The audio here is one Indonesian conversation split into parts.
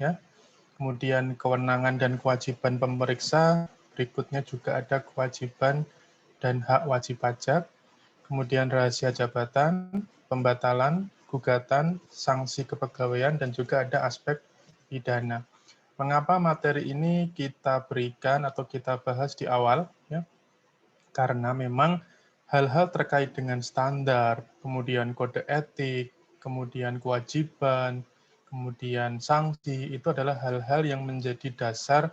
ya. Kemudian kewenangan dan kewajiban pemeriksa, berikutnya juga ada kewajiban dan hak wajib pajak, kemudian rahasia jabatan, pembatalan, gugatan, sanksi kepegawaian, dan juga ada aspek pidana. Mengapa materi ini kita berikan atau kita bahas di awal? Ya? Karena memang hal-hal terkait dengan standar, kemudian kode etik, kemudian kewajiban, kemudian sanksi, itu adalah hal-hal yang menjadi dasar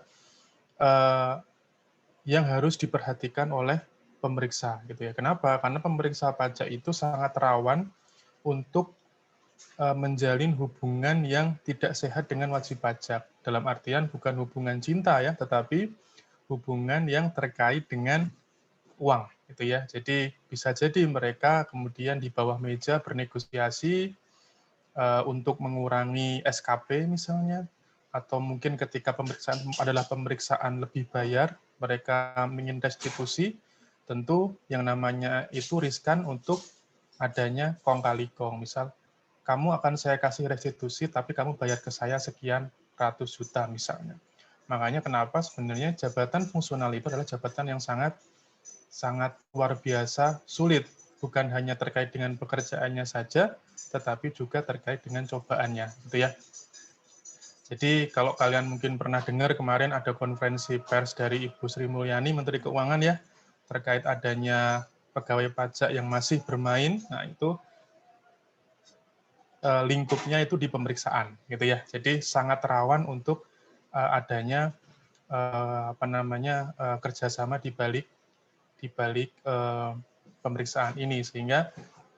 yang harus diperhatikan oleh pemeriksa gitu ya. Kenapa? Karena pemeriksa pajak itu sangat rawan untuk menjalin hubungan yang tidak sehat dengan wajib pajak. Dalam artian bukan hubungan cinta ya, tetapi hubungan yang terkait dengan uang gitu ya. Jadi bisa jadi mereka kemudian di bawah meja bernegosiasi untuk mengurangi SKP misalnya, atau mungkin ketika pemeriksaan adalah pemeriksaan lebih bayar, mereka ingin restitusi, tentu yang namanya itu riskan untuk adanya kong kali kong. Misal, kamu akan saya kasih restitusi, tapi kamu bayar ke saya sekian ratus juta misalnya. Makanya kenapa sebenarnya jabatan fungsional itu adalah jabatan yang sangat luar biasa sulit, bukan hanya terkait dengan pekerjaannya saja, tetapi juga terkait dengan cobaannya, gitu ya. Jadi kalau kalian mungkin pernah dengar kemarin ada konferensi pers dari Ibu Sri Mulyani, Menteri Keuangan ya, terkait adanya pegawai pajak yang masih bermain, nah itu lingkupnya itu di pemeriksaan, gitu ya. Jadi sangat rawan untuk adanya kerjasama di balik pemeriksaan ini, sehingga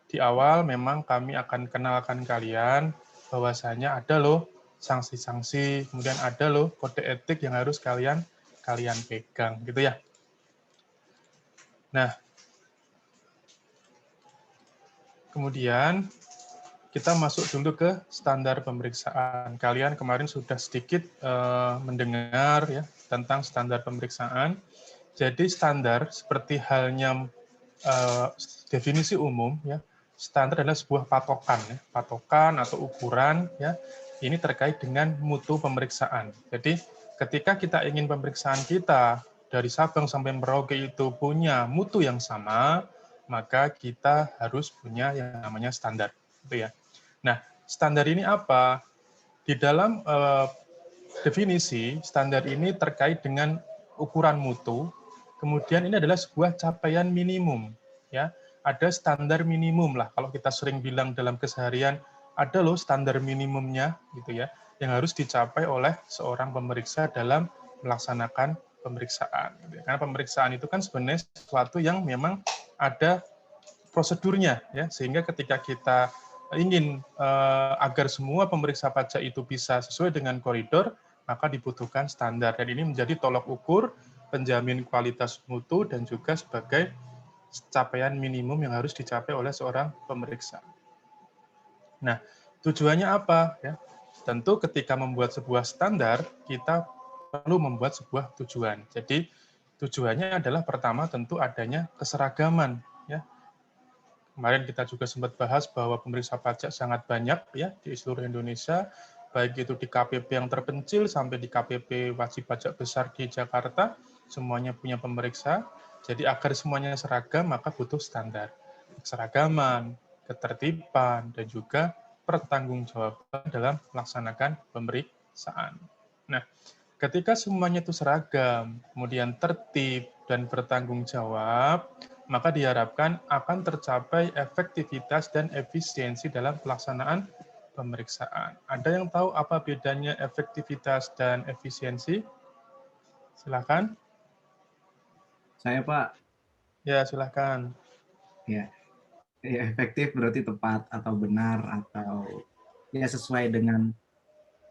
di awal memang kami akan kenalkan kalian bahwasanya ada loh sanksi-sanksi, kemudian ada loh kode etik yang harus kalian pegang, gitu ya. Nah, kemudian kita masuk dulu ke standar pemeriksaan. Kalian kemarin sudah sedikit mendengar ya tentang standar pemeriksaan. Jadi standar seperti halnya definisi umum ya, standar adalah sebuah patokan ya, patokan atau ukuran ya. Ini terkait dengan mutu pemeriksaan. Jadi ketika kita ingin pemeriksaan kita dari Sabang sampai Merauke itu punya mutu yang sama, maka kita harus punya yang namanya standar, gitu ya. Nah, standar ini apa? Di dalam definisi, standar ini terkait dengan ukuran mutu, kemudian ini adalah sebuah capaian minimum. Ya, ada standar minimum lah, kalau kita sering bilang dalam keseharian, ada loh standar minimumnya, gitu ya, yang harus dicapai oleh seorang pemeriksa dalam melaksanakan pemeriksaan. Karena pemeriksaan itu kan sebenarnya sesuatu yang memang ada prosedurnya, ya, sehingga ketika kita ingin agar semua pemeriksa pajak itu bisa sesuai dengan koridor, maka dibutuhkan standar. Dan ini menjadi tolok ukur, penjamin kualitas mutu, dan juga sebagai capaian minimum yang harus dicapai oleh seorang pemeriksa. Nah, tujuannya apa? Ya, tentu ketika membuat sebuah standar, kita perlu membuat sebuah tujuan. Jadi, tujuannya adalah pertama tentu adanya keseragaman. Ya, kemarin kita juga sempat bahas bahwa pemeriksa pajak sangat banyak ya di seluruh Indonesia, baik itu di KPP yang terpencil sampai di KPP wajib pajak besar di Jakarta, semuanya punya pemeriksa. Jadi agar semuanya seragam, maka butuh standar. Keseragaman, ketertiban, dan juga pertanggungjawaban dalam melaksanakan pemeriksaan. Nah, ketika semuanya itu seragam, kemudian tertib dan bertanggung jawab, maka diharapkan akan tercapai efektivitas dan efisiensi dalam pelaksanaan pemeriksaan. Ada yang tahu apa bedanya efektivitas dan efisiensi? Silakan. Saya, Pak. Ya, silakan. Ya, efektif berarti tepat atau benar atau ya sesuai dengan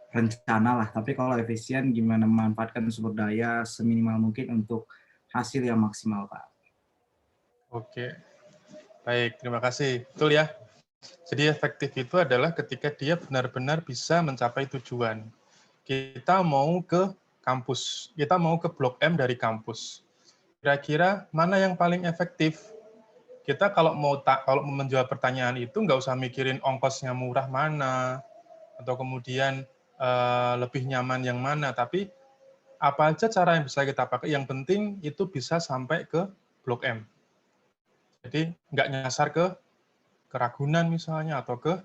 rencana lah. Tapi kalau efisien gimana memanfaatkan sumber daya seminimal mungkin untuk hasil yang maksimal, Pak. Oke, baik, terima kasih. Betul ya. Jadi efektif itu adalah ketika dia benar-benar bisa mencapai tujuan. Kita mau ke kampus, kita mau ke Blok M dari kampus. Kira-kira mana yang paling efektif? Kita kalau mau menjawab pertanyaan itu nggak usah mikirin ongkosnya murah mana, atau kemudian lebih nyaman yang mana, tapi apa aja cara yang bisa kita pakai, yang penting itu bisa sampai ke Blok M. Jadi nggak nyasar ke Ragunan misalnya, atau ke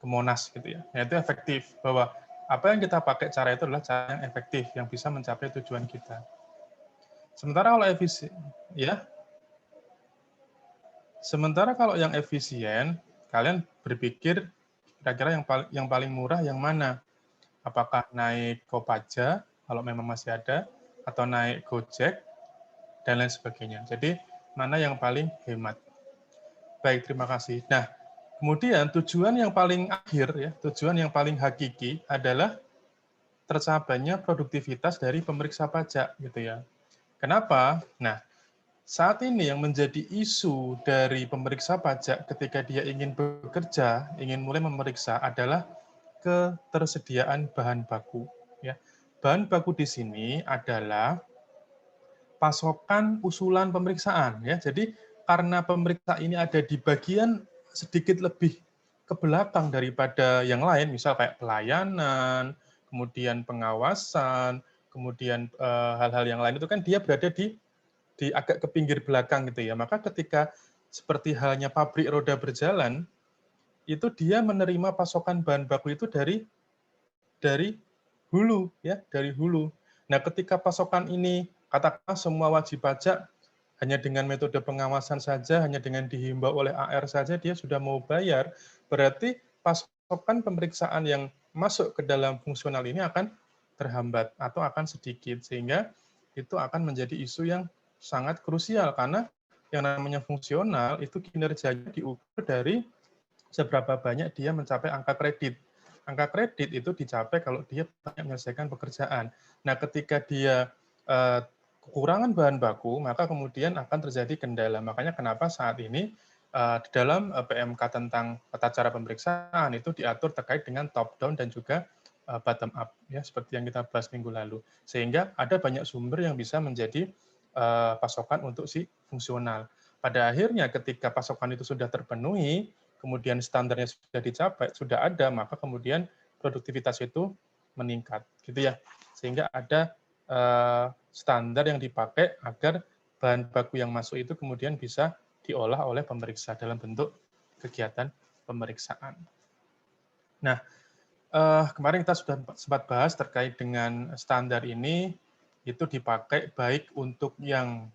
Monas gitu ya. Nah, itu efektif, bahwa apa yang kita pakai cara itu adalah cara yang efektif, yang bisa mencapai tujuan kita. Sementara kalau yang efisien, kalian berpikir kira-kira yang paling murah yang mana? Apakah naik Kopaja kalau memang masih ada, atau naik Gojek dan lain sebagainya. Jadi mana yang paling hemat? Baik, terima kasih. Nah, kemudian tujuan yang paling akhir ya, tujuan yang paling hakiki adalah tercapainya produktivitas dari pemeriksa pajak gitu ya. Kenapa? Nah, saat ini yang menjadi isu dari pemeriksa pajak ketika dia ingin bekerja, ingin mulai memeriksa adalah ketersediaan bahan baku. Ya, bahan baku di sini adalah pasokan usulan pemeriksaan. Ya, jadi karena pemeriksa ini ada di bagian sedikit lebih ke belakang daripada yang lain, misal kayak pelayanan, kemudian pengawasan, kemudian hal-hal yang lain itu kan dia berada di agak ke pinggir belakang gitu ya. Maka ketika seperti halnya pabrik roda berjalan, itu dia menerima pasokan bahan baku itu dari hulu ya, dari hulu. Nah, ketika pasokan ini katakanlah semua wajib pajak hanya dengan metode pengawasan saja, hanya dengan dihimbau oleh AR saja dia sudah mau bayar, berarti pasokan pemeriksaan yang masuk ke dalam fungsional ini akan terhambat atau akan sedikit, sehingga itu akan menjadi isu yang sangat krusial, karena yang namanya fungsional itu kinerjanya diukur dari seberapa banyak dia mencapai angka kredit. Angka kredit itu dicapai kalau dia banyak menyelesaikan pekerjaan. Nah, ketika dia kekurangan bahan baku, maka kemudian akan terjadi kendala. Makanya kenapa saat ini di dalam PMK tentang tata cara pemeriksaan itu diatur terkait dengan top down dan juga bottom up, ya seperti yang kita bahas minggu lalu. Sehingga ada banyak sumber yang bisa menjadi pasokan untuk si fungsional. Pada akhirnya ketika pasokan itu sudah terpenuhi, kemudian standarnya sudah dicapai, sudah ada, maka kemudian produktivitas itu meningkat, gitu ya. Sehingga ada standar yang dipakai agar bahan baku yang masuk itu kemudian bisa diolah oleh pemeriksa dalam bentuk kegiatan pemeriksaan. Nah, kemarin kita sudah sempat bahas terkait dengan standar ini, itu dipakai baik untuk yang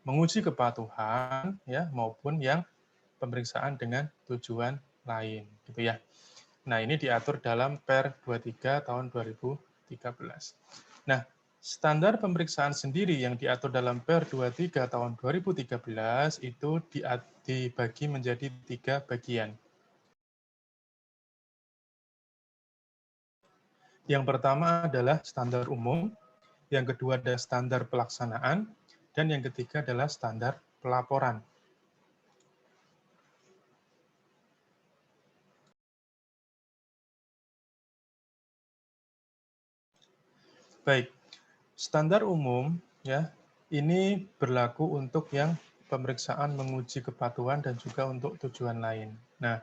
menguji kepatuhan ya maupun yang pemeriksaan dengan tujuan lain gitu ya. Nah, ini diatur dalam Per 23 tahun 2013. Nah, standar pemeriksaan sendiri yang diatur dalam Per 23 tahun 2013 itu dibagi menjadi 3 bagian. Yang pertama adalah standar umum, yang kedua adalah standar pelaksanaan, dan yang ketiga adalah standar pelaporan. Baik, standar umum ya, ini berlaku untuk yang pemeriksaan menguji kepatuhan dan juga untuk tujuan lain. Nah,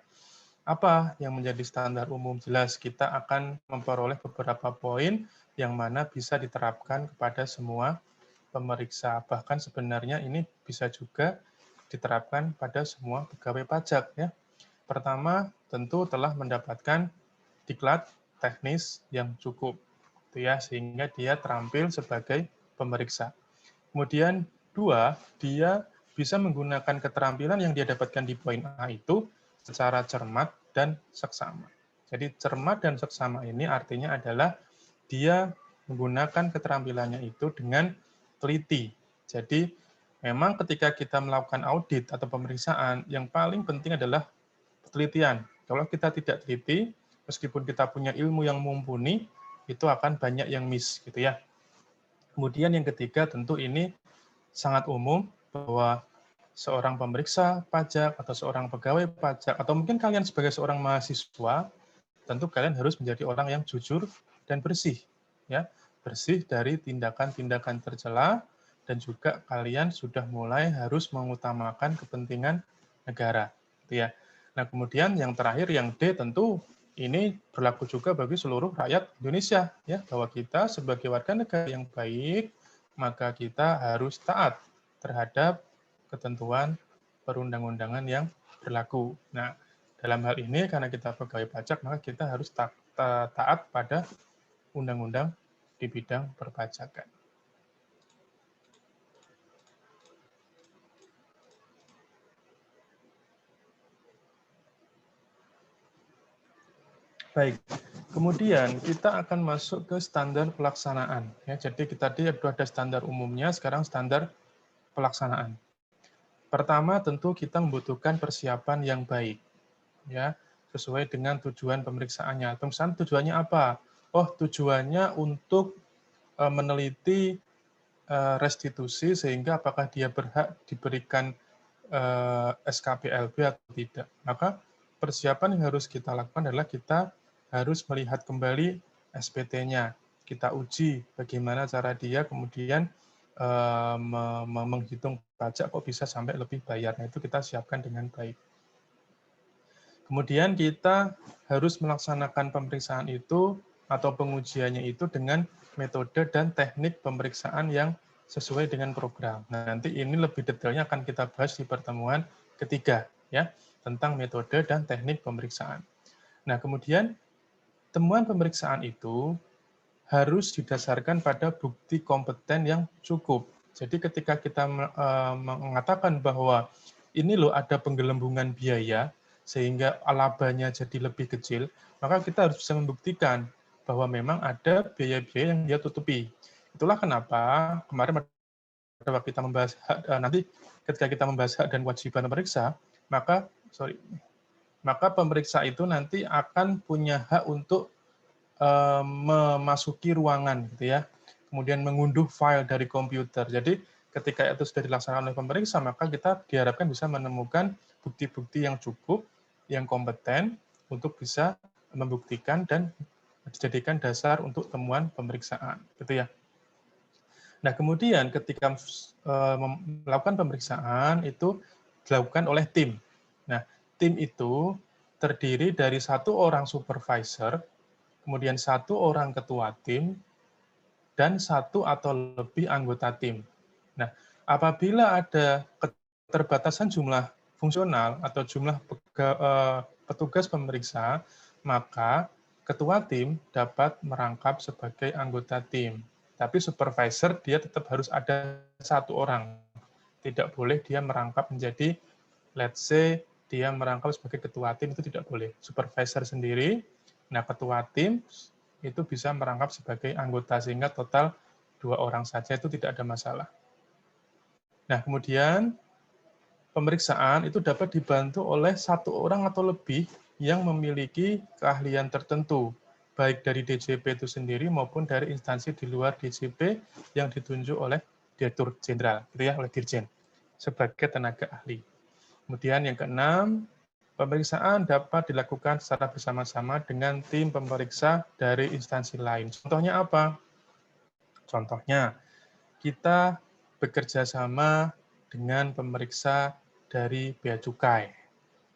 apa yang menjadi standar umum? Jelas kita akan memperoleh beberapa poin yang mana bisa diterapkan kepada semua pemeriksa. Bahkan sebenarnya ini bisa juga diterapkan pada semua pegawai pajak ya. Pertama, tentu telah mendapatkan diklat teknis yang cukup, gitu ya, sehingga dia terampil sebagai pemeriksa. Kemudian dua, dia bisa menggunakan keterampilan yang dia dapatkan di poin A itu secara cermat dan seksama. Jadi cermat dan seksama ini artinya adalah dia menggunakan keterampilannya itu dengan teliti. Jadi memang ketika kita melakukan audit atau pemeriksaan, yang paling penting adalah penelitian. Kalau kita tidak teliti, meskipun kita punya ilmu yang mumpuni, itu akan banyak yang miss gitu ya. Kemudian yang ketiga tentu ini sangat umum bahwa seorang pemeriksa pajak atau seorang pegawai pajak atau mungkin kalian sebagai seorang mahasiswa, tentu kalian harus menjadi orang yang jujur dan bersih ya. Bersih dari tindakan-tindakan tercela dan juga kalian sudah mulai harus mengutamakan kepentingan negara gitu ya. Nah, kemudian yang terakhir yang D tentu ini berlaku juga bagi seluruh rakyat Indonesia, ya, bahwa kita sebagai warga negara yang baik, maka kita harus taat terhadap ketentuan perundang-undangan yang berlaku. Nah, dalam hal ini karena kita pegawai pajak, maka kita harus taat pada undang-undang di bidang perpajakan. Baik, kemudian kita akan masuk ke standar pelaksanaan. Ya, jadi kita tadi ada standar umumnya, sekarang standar pelaksanaan. Pertama, tentu kita membutuhkan persiapan yang baik, ya, sesuai dengan tujuan pemeriksaannya. Misalnya tujuannya apa? Oh, tujuannya untuk meneliti restitusi sehingga apakah dia berhak diberikan SKPLB atau tidak. Maka persiapan yang harus kita lakukan adalah kita harus melihat kembali SPT-nya. Kita uji bagaimana cara dia kemudian menghitung pajak kok bisa sampai lebih bayar. Nah, itu kita siapkan dengan baik. Kemudian kita harus melaksanakan pemeriksaan itu atau pengujiannya itu dengan metode dan teknik pemeriksaan yang sesuai dengan program. Nah, nanti ini lebih detailnya akan kita bahas di pertemuan ketiga, ya, tentang metode dan teknik pemeriksaan. Nah, kemudian temuan pemeriksaan itu harus didasarkan pada bukti kompeten yang cukup. Jadi ketika kita mengatakan bahwa ini loh ada penggelembungan biaya, sehingga labanya jadi lebih kecil, maka kita harus bisa membuktikan bahwa memang ada biaya-biaya yang dia tutupi. Itulah kenapa kemarin pada waktu kita membahas hak, nanti ketika kita membahas hak dan kewajiban pemeriksa, maka pemeriksa itu nanti akan punya hak untuk memasuki ruangan, gitu ya, kemudian mengunduh file dari komputer. Jadi ketika itu sudah dilaksanakan oleh pemeriksa, maka kita diharapkan bisa menemukan bukti-bukti yang cukup, yang kompeten untuk bisa membuktikan dan dijadikan dasar untuk temuan pemeriksaan, gitu ya. Nah, kemudian ketika melakukan pemeriksaan itu dilakukan oleh tim. Nah, tim itu terdiri dari 1 orang supervisor, kemudian 1 orang ketua tim, dan 1 atau lebih anggota tim. Nah, apabila ada keterbatasan jumlah fungsional atau jumlah petugas pemeriksa, maka ketua tim dapat merangkap sebagai anggota tim. Tapi supervisor dia tetap harus ada 1 orang. Tidak boleh dia merangkap menjadi, let's say, dia merangkap sebagai ketua tim, itu tidak boleh. Supervisor sendiri, nah ketua tim itu bisa merangkap sebagai anggota, sehingga total 2 orang saja itu tidak ada masalah. Nah, kemudian pemeriksaan itu dapat dibantu oleh 1 orang atau lebih yang memiliki keahlian tertentu, baik dari DJP itu sendiri maupun dari instansi di luar DJP yang ditunjuk oleh Direktur Jenderal, gitu ya, oleh Dirjen, sebagai tenaga ahli. Kemudian yang keenam, pemeriksaan dapat dilakukan secara bersama-sama dengan tim pemeriksa dari instansi lain. Contohnya apa? Contohnya, kita bekerja sama dengan pemeriksa dari Bea Cukai.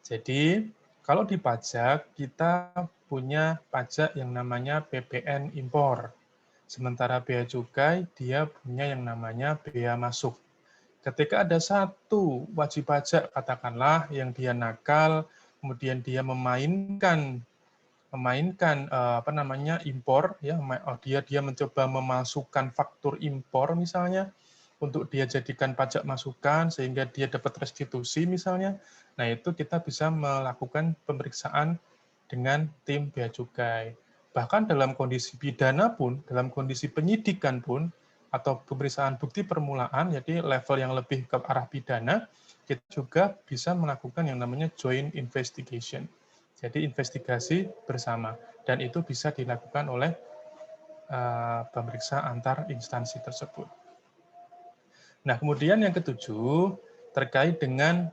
Jadi, kalau di pajak, kita punya pajak yang namanya PPN impor. Sementara Bea Cukai, dia punya yang namanya bea masuk. Ketika ada satu wajib pajak, katakanlah, yang dia nakal, kemudian dia memainkan impor, ya, dia mencoba memasukkan faktur impor misalnya untuk dia jadikan pajak masukan sehingga dia dapat restitusi misalnya. Nah, itu kita bisa melakukan pemeriksaan dengan tim bea cukai. Bahkan dalam kondisi pidana pun, dalam kondisi penyidikan pun, atau pemeriksaan bukti permulaan, jadi level yang lebih ke arah pidana, kita juga bisa melakukan yang namanya joint investigation. Jadi investigasi bersama, dan itu bisa dilakukan oleh pemeriksa antar instansi tersebut. Nah, kemudian yang ketujuh terkait dengan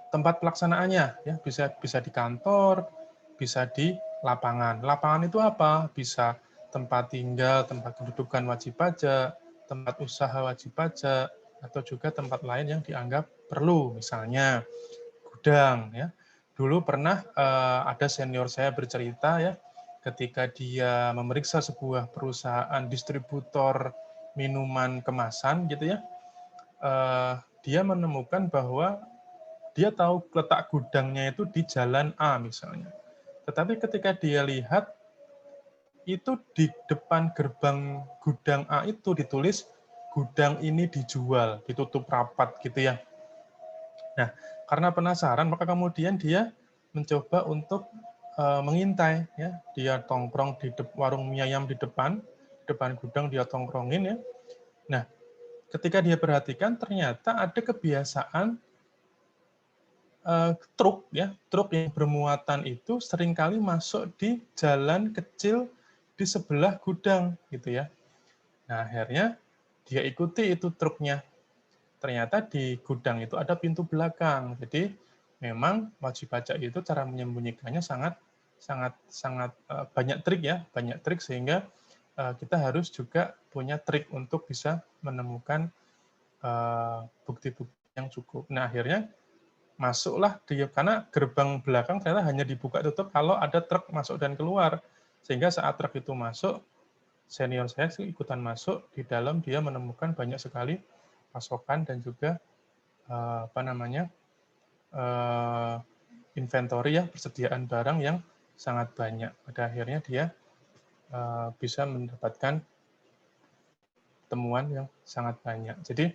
tempat pelaksanaannya, ya, bisa di kantor, bisa di lapangan. Lapangan itu apa? Bisa tempat tinggal, tempat kedudukan wajib pajak, tempat usaha wajib pajak, atau juga tempat lain yang dianggap perlu, misalnya gudang, ya. dulu pernah ada senior saya bercerita ya, ketika dia memeriksa sebuah perusahaan distributor minuman kemasan gitu ya, dia menemukan bahwa dia tahu letak gudangnya itu di jalan A misalnya. Tetapi ketika dia lihat itu di depan gerbang gudang A itu ditulis gudang ini dijual, ditutup rapat gitu ya. Nah, karena penasaran maka kemudian dia mencoba untuk mengintai ya. Dia tongkrong di warung mie ayam di depan gudang dia tongkrongin ya. Nah, ketika dia perhatikan ternyata ada kebiasaan truk ya, truk yang bermuatan itu seringkali masuk di jalan kecil di sebelah gudang gitu ya. Nah, akhirnya dia ikuti itu truknya. Ternyata di gudang itu ada pintu belakang. Jadi memang wajib pajak itu cara menyembunyikannya sangat banyak trik ya, banyak trik sehingga kita harus juga punya trik untuk bisa menemukan bukti-bukti yang cukup. Nah, akhirnya masuklah dia karena gerbang belakang ternyata hanya dibuka tutup kalau ada truk masuk dan keluar. Sehingga saat truk itu masuk, senior saya sih ikutan masuk, di dalam dia menemukan banyak sekali pasokan dan juga inventory ya, persediaan barang yang sangat banyak. Pada akhirnya dia bisa mendapatkan temuan yang sangat banyak. Jadi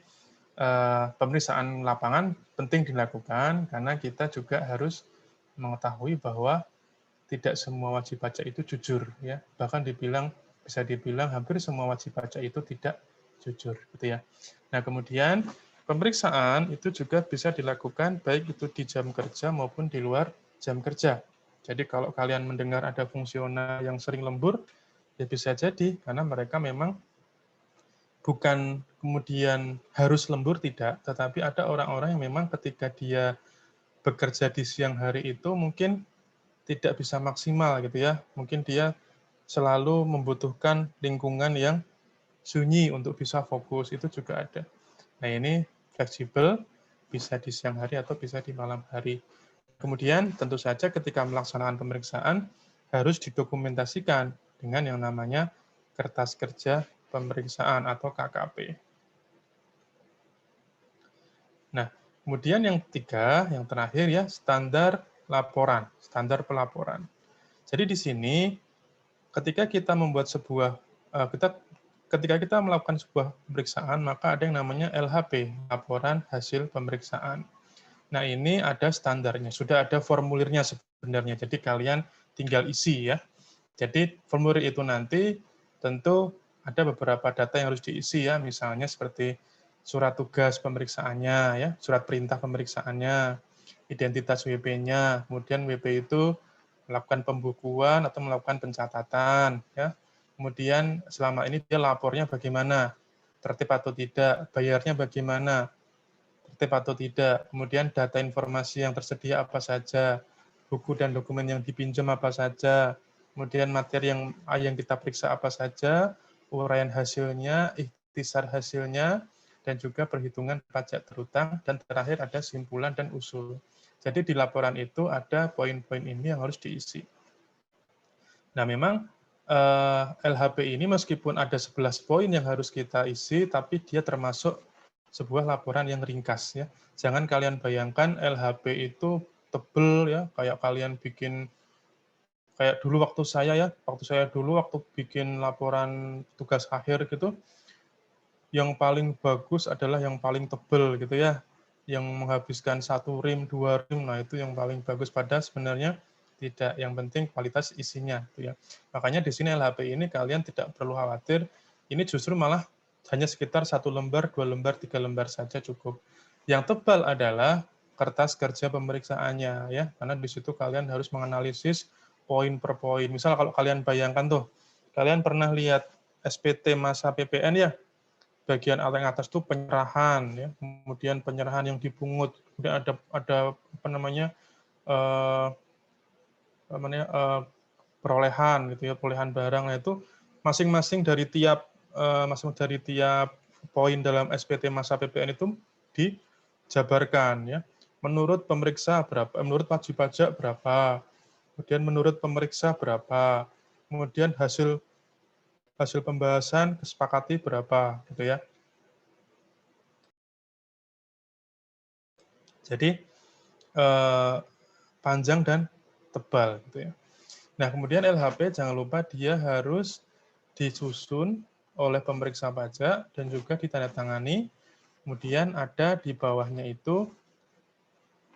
pemeriksaan lapangan penting dilakukan karena kita juga harus mengetahui bahwa tidak semua wajib pajak itu jujur ya. Bahkan bisa dibilang hampir semua wajib pajak itu tidak jujur gitu ya. Nah, kemudian pemeriksaan itu juga bisa dilakukan baik itu di jam kerja maupun di luar jam kerja. Jadi kalau kalian mendengar ada fungsional yang sering lembur, ya bisa jadi karena mereka memang bukan kemudian harus lembur tidak, tetapi ada orang-orang yang memang ketika dia bekerja di siang hari itu mungkin tidak bisa maksimal gitu ya. Mungkin dia selalu membutuhkan lingkungan yang sunyi untuk bisa fokus, itu juga ada. Nah, ini fleksibel, bisa di siang hari atau bisa di malam hari. Kemudian tentu saja ketika melaksanakan pemeriksaan harus didokumentasikan dengan yang namanya kertas kerja pemeriksaan atau KKP. Nah, kemudian yang ketiga, yang terakhir ya, standar laporan, standar pelaporan. Jadi di sini ketika kita membuat sebuah ketika kita melakukan sebuah pemeriksaan, maka ada yang namanya LHP, laporan hasil pemeriksaan. Nah, ini ada standarnya, sudah ada formulirnya sebenarnya. Jadi kalian tinggal isi ya. Jadi formulir itu nanti tentu ada beberapa data yang harus diisi ya, misalnya seperti surat tugas pemeriksaannya ya, surat perintah pemeriksaannya, identitas WP-nya, kemudian WP itu melakukan pembukuan atau melakukan pencatatan ya. Kemudian selama ini dia lapornya bagaimana, tertib atau tidak, bayarnya bagaimana, tertib atau tidak, kemudian data informasi yang tersedia apa saja, buku dan dokumen yang dipinjam apa saja, kemudian materi yang kita periksa apa saja, uraian hasilnya, ikhtisar hasilnya, dan juga perhitungan pajak terutang, dan terakhir ada simpulan dan usul. Jadi di laporan itu ada poin-poin ini yang harus diisi. Nah, memang LHP ini meskipun ada 11 poin yang harus kita isi, tapi dia termasuk sebuah laporan yang ringkas ya. Jangan kalian bayangkan LHP itu tebel ya, kayak kalian bikin kayak dulu waktu saya dulu waktu bikin laporan tugas akhir gitu, yang paling bagus adalah yang paling tebel gitu ya, yang menghabiskan 1 rim, 2 rim, nah itu yang paling bagus, padahal sebenarnya tidak, yang penting kualitas isinya gitu ya. Makanya di sini LHP ini kalian tidak perlu khawatir, ini justru malah hanya sekitar 1 lembar, 2 lembar, 3 lembar saja cukup. Yang tebal adalah kertas kerja pemeriksaannya ya, karena di situ kalian harus menganalisis poin per poin. Misal kalau kalian bayangkan tuh, kalian pernah lihat SPT masa PPN ya, bagian yang atas itu penyerahan ya, kemudian penyerahan yang dipungut, kemudian ada apa namanya perolehan gitu ya, perolehan barang. Nah, itu masing-masing dari tiap poin dalam SPT masa PPN itu dijabarkan ya. menurut pemeriksa berapa, menurut wajib pajak berapa, kemudian menurut pemeriksa berapa, kemudian hasil pembahasan kesepakati berapa, gitu ya. Jadi panjang dan tebal, gitu ya. Nah, kemudian LHP jangan lupa dia harus disusun oleh pemeriksa pajak dan juga ditandatangani. Kemudian ada di bawahnya itu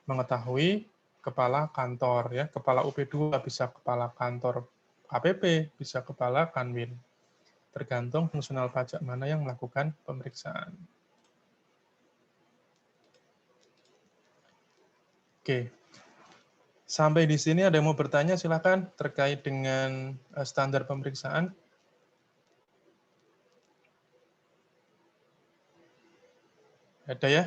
mengetahui kepala kantor, ya, kepala UP2, bisa kepala kantor KPP, bisa kepala Kanwin. Tergantung fungsional pajak mana yang melakukan pemeriksaan. Oke. Sampai di sini ada yang mau bertanya, silakan terkait dengan standar pemeriksaan. Ada ya?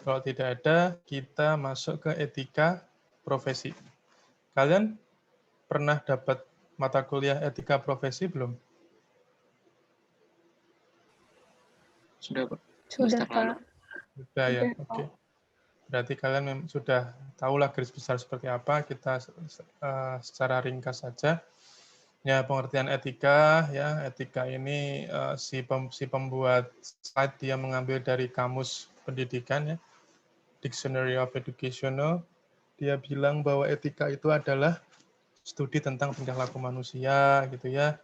Kalau tidak ada, kita masuk ke etika profesi. Kalian pernah dapat mata kuliah etika profesi belum? Sudah, Pak. Sudah, Semester lalu. Pak. Sudah ya, Sudah, oke. Berarti kalian sudah tahulah garis besar seperti apa, kita secara ringkas saja. Ya, pengertian etika, ya, etika ini si pembuat slide dia mengambil dari kamus pendidikan, ya, Dictionary of Educational. Dia bilang bahwa etika itu adalah studi tentang tingkah laku manusia, gitu ya,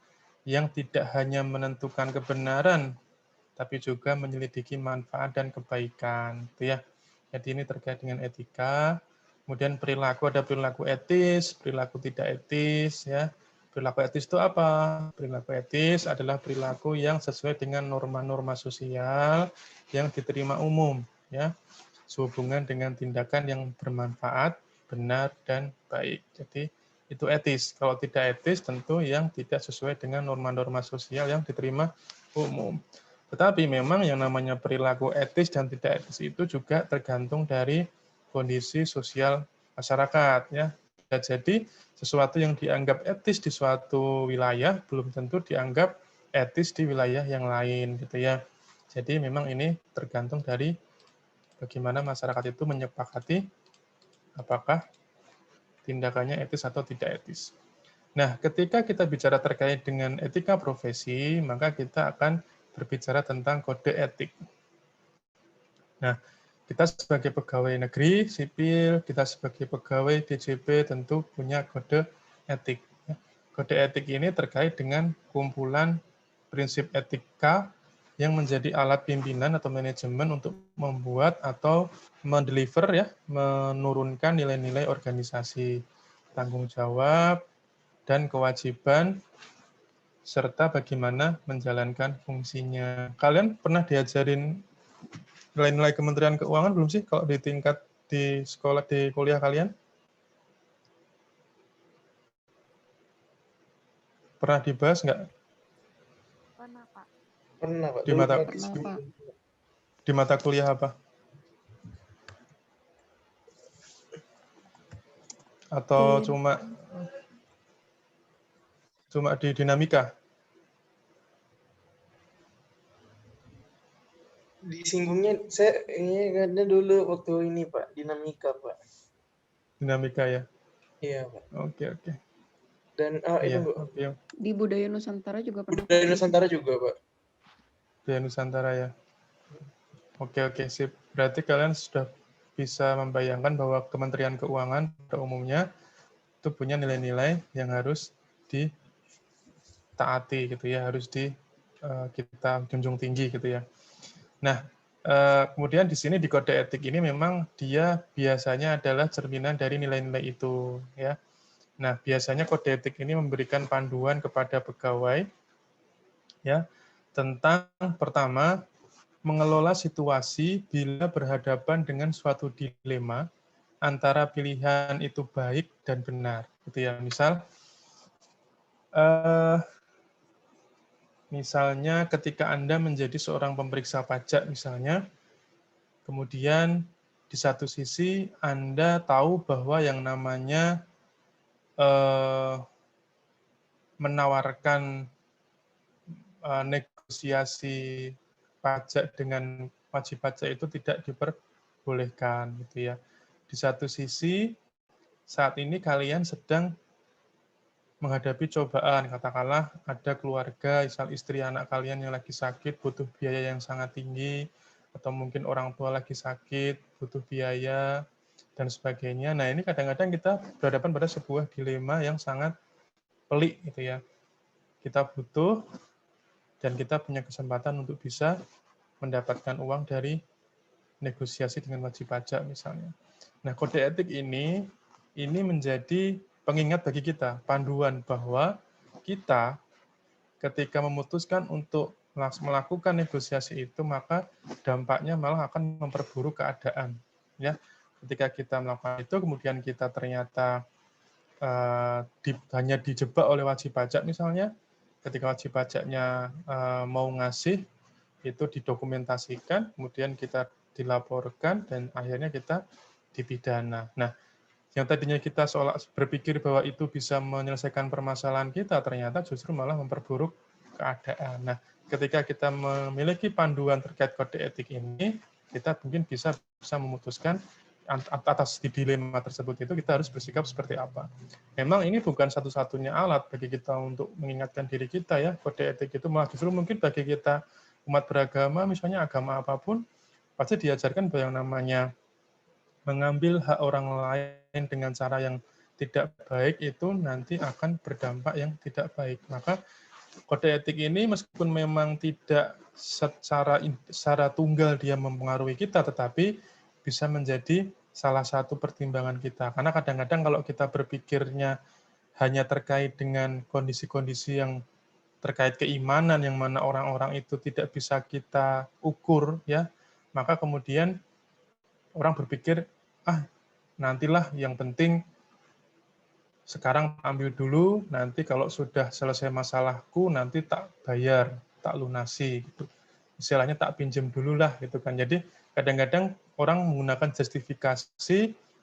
yang tidak hanya menentukan kebenaran, tapi juga menyelidiki manfaat dan kebaikan, gitu ya. Jadi ini terkait dengan etika. Kemudian perilaku, ada perilaku etis, perilaku tidak etis, ya. Perilaku etis itu apa? Perilaku etis adalah perilaku yang sesuai dengan norma-norma sosial yang diterima umum, ya, sehubungan dengan tindakan yang bermanfaat, benar, dan baik. Jadi itu etis. Kalau tidak etis, tentu yang tidak sesuai dengan norma-norma sosial yang diterima umum. Tetapi memang yang namanya perilaku etis dan tidak etis itu juga tergantung dari kondisi sosial masyarakat, ya. Jadi sesuatu yang dianggap etis di suatu wilayah belum tentu dianggap etis di wilayah yang lain, gitu ya. Jadi memang ini tergantung dari bagaimana masyarakat itu menyepakati apakah tindakannya etis atau tidak etis. Nah, ketika kita bicara terkait dengan etika profesi, maka kita akan berbicara tentang kode etik. Nah, kita sebagai pegawai negeri, sipil, kita sebagai pegawai DJP tentu punya kode etik. Kode etik ini terkait dengan kumpulan prinsip etika yang menjadi alat pimpinan atau manajemen untuk membuat atau mendeliver, ya, menurunkan nilai-nilai organisasi, tanggung jawab, dan kewajiban, serta bagaimana menjalankan fungsinya. Kalian pernah diajarin nilai-nilai Kementerian Keuangan belum sih kalau di tingkat di sekolah, di kuliah kalian? Pernah dibahas nggak? Pernah, Pak. Pernah, Pak. Di mata, Pernah, Pak. di mata kuliah apa? Atau Iya. cuma di dinamika? Disinggungnya, saya ingatnya dulu waktu ini, Pak. Dinamika, Pak. Dinamika ya. Iya, Pak. Oke. Dan Iya, itu, oke. Di budaya Nusantara juga pernah. budaya Nusantara juga, Pak. Budaya Nusantara ya. Oke, sip. Berarti kalian sudah bisa membayangkan bahwa Kementerian Keuangan pada umumnya itu punya nilai-nilai yang harus ditaati, gitu ya, harus kita junjung tinggi, gitu ya. Nah, kemudian di sini di kode etik ini memang dia biasanya adalah cerminan dari nilai-nilai itu, ya. Nah, biasanya kode etik ini memberikan panduan kepada pegawai, ya, tentang pertama mengelola situasi bila berhadapan dengan suatu dilema antara pilihan itu baik dan benar, gitu ya. Misalnya ketika Anda menjadi seorang pemeriksa pajak misalnya, kemudian di satu sisi Anda tahu bahwa yang namanya menawarkan negosiasi pajak dengan wajib pajak itu tidak diperbolehkan, gitu ya. di satu sisi saat ini kalian sedang menghadapi cobaan, katakanlah ada keluarga, misal istri anak kalian yang lagi sakit, butuh biaya yang sangat tinggi, atau mungkin orang tua lagi sakit, butuh biaya, dan sebagainya. Nah, ini kadang-kadang kita berhadapan pada sebuah dilema yang sangat pelik, gitu ya. Kita butuh, dan kita punya kesempatan untuk bisa mendapatkan uang dari negosiasi dengan wajib pajak, misalnya. Nah, kode etik ini menjadi pengingat bagi kita, panduan bahwa kita ketika memutuskan untuk melakukan negosiasi itu, maka dampaknya malah akan memperburuk keadaan. Ya, ketika kita melakukan itu, kemudian kita ternyata hanya dijebak oleh wajib pajak misalnya, ketika wajib pajaknya mau ngasih, itu didokumentasikan, kemudian kita dilaporkan, dan akhirnya kita dipidana. Nah, yang tadinya kita seolah berpikir bahwa itu bisa menyelesaikan permasalahan kita, ternyata justru malah memperburuk keadaan. Nah, ketika kita memiliki panduan terkait kode etik ini, kita mungkin bisa memutuskan atas dilema tersebut itu kita harus bersikap seperti apa. Memang ini bukan satu-satunya alat bagi kita untuk mengingatkan diri kita ya, kode etik itu malah justru mungkin bagi kita umat beragama, misalnya agama apapun, pasti diajarkan bahwa yang namanya mengambil hak orang lain dengan cara yang tidak baik itu nanti akan berdampak yang tidak baik. Maka kode etik ini meskipun memang tidak secara tunggal dia mempengaruhi kita, tetapi bisa menjadi salah satu pertimbangan kita. Karena kadang-kadang kalau kita berpikirnya hanya terkait dengan kondisi-kondisi yang terkait keimanan yang mana orang-orang itu tidak bisa kita ukur, ya, maka kemudian orang berpikir, nantilah yang penting sekarang ambil dulu, nanti kalau sudah selesai masalahku, nanti tak bayar, tak lunasi, gitu. Istilahnya tak pinjam dulu lah, gitu kan. Jadi kadang-kadang orang menggunakan justifikasi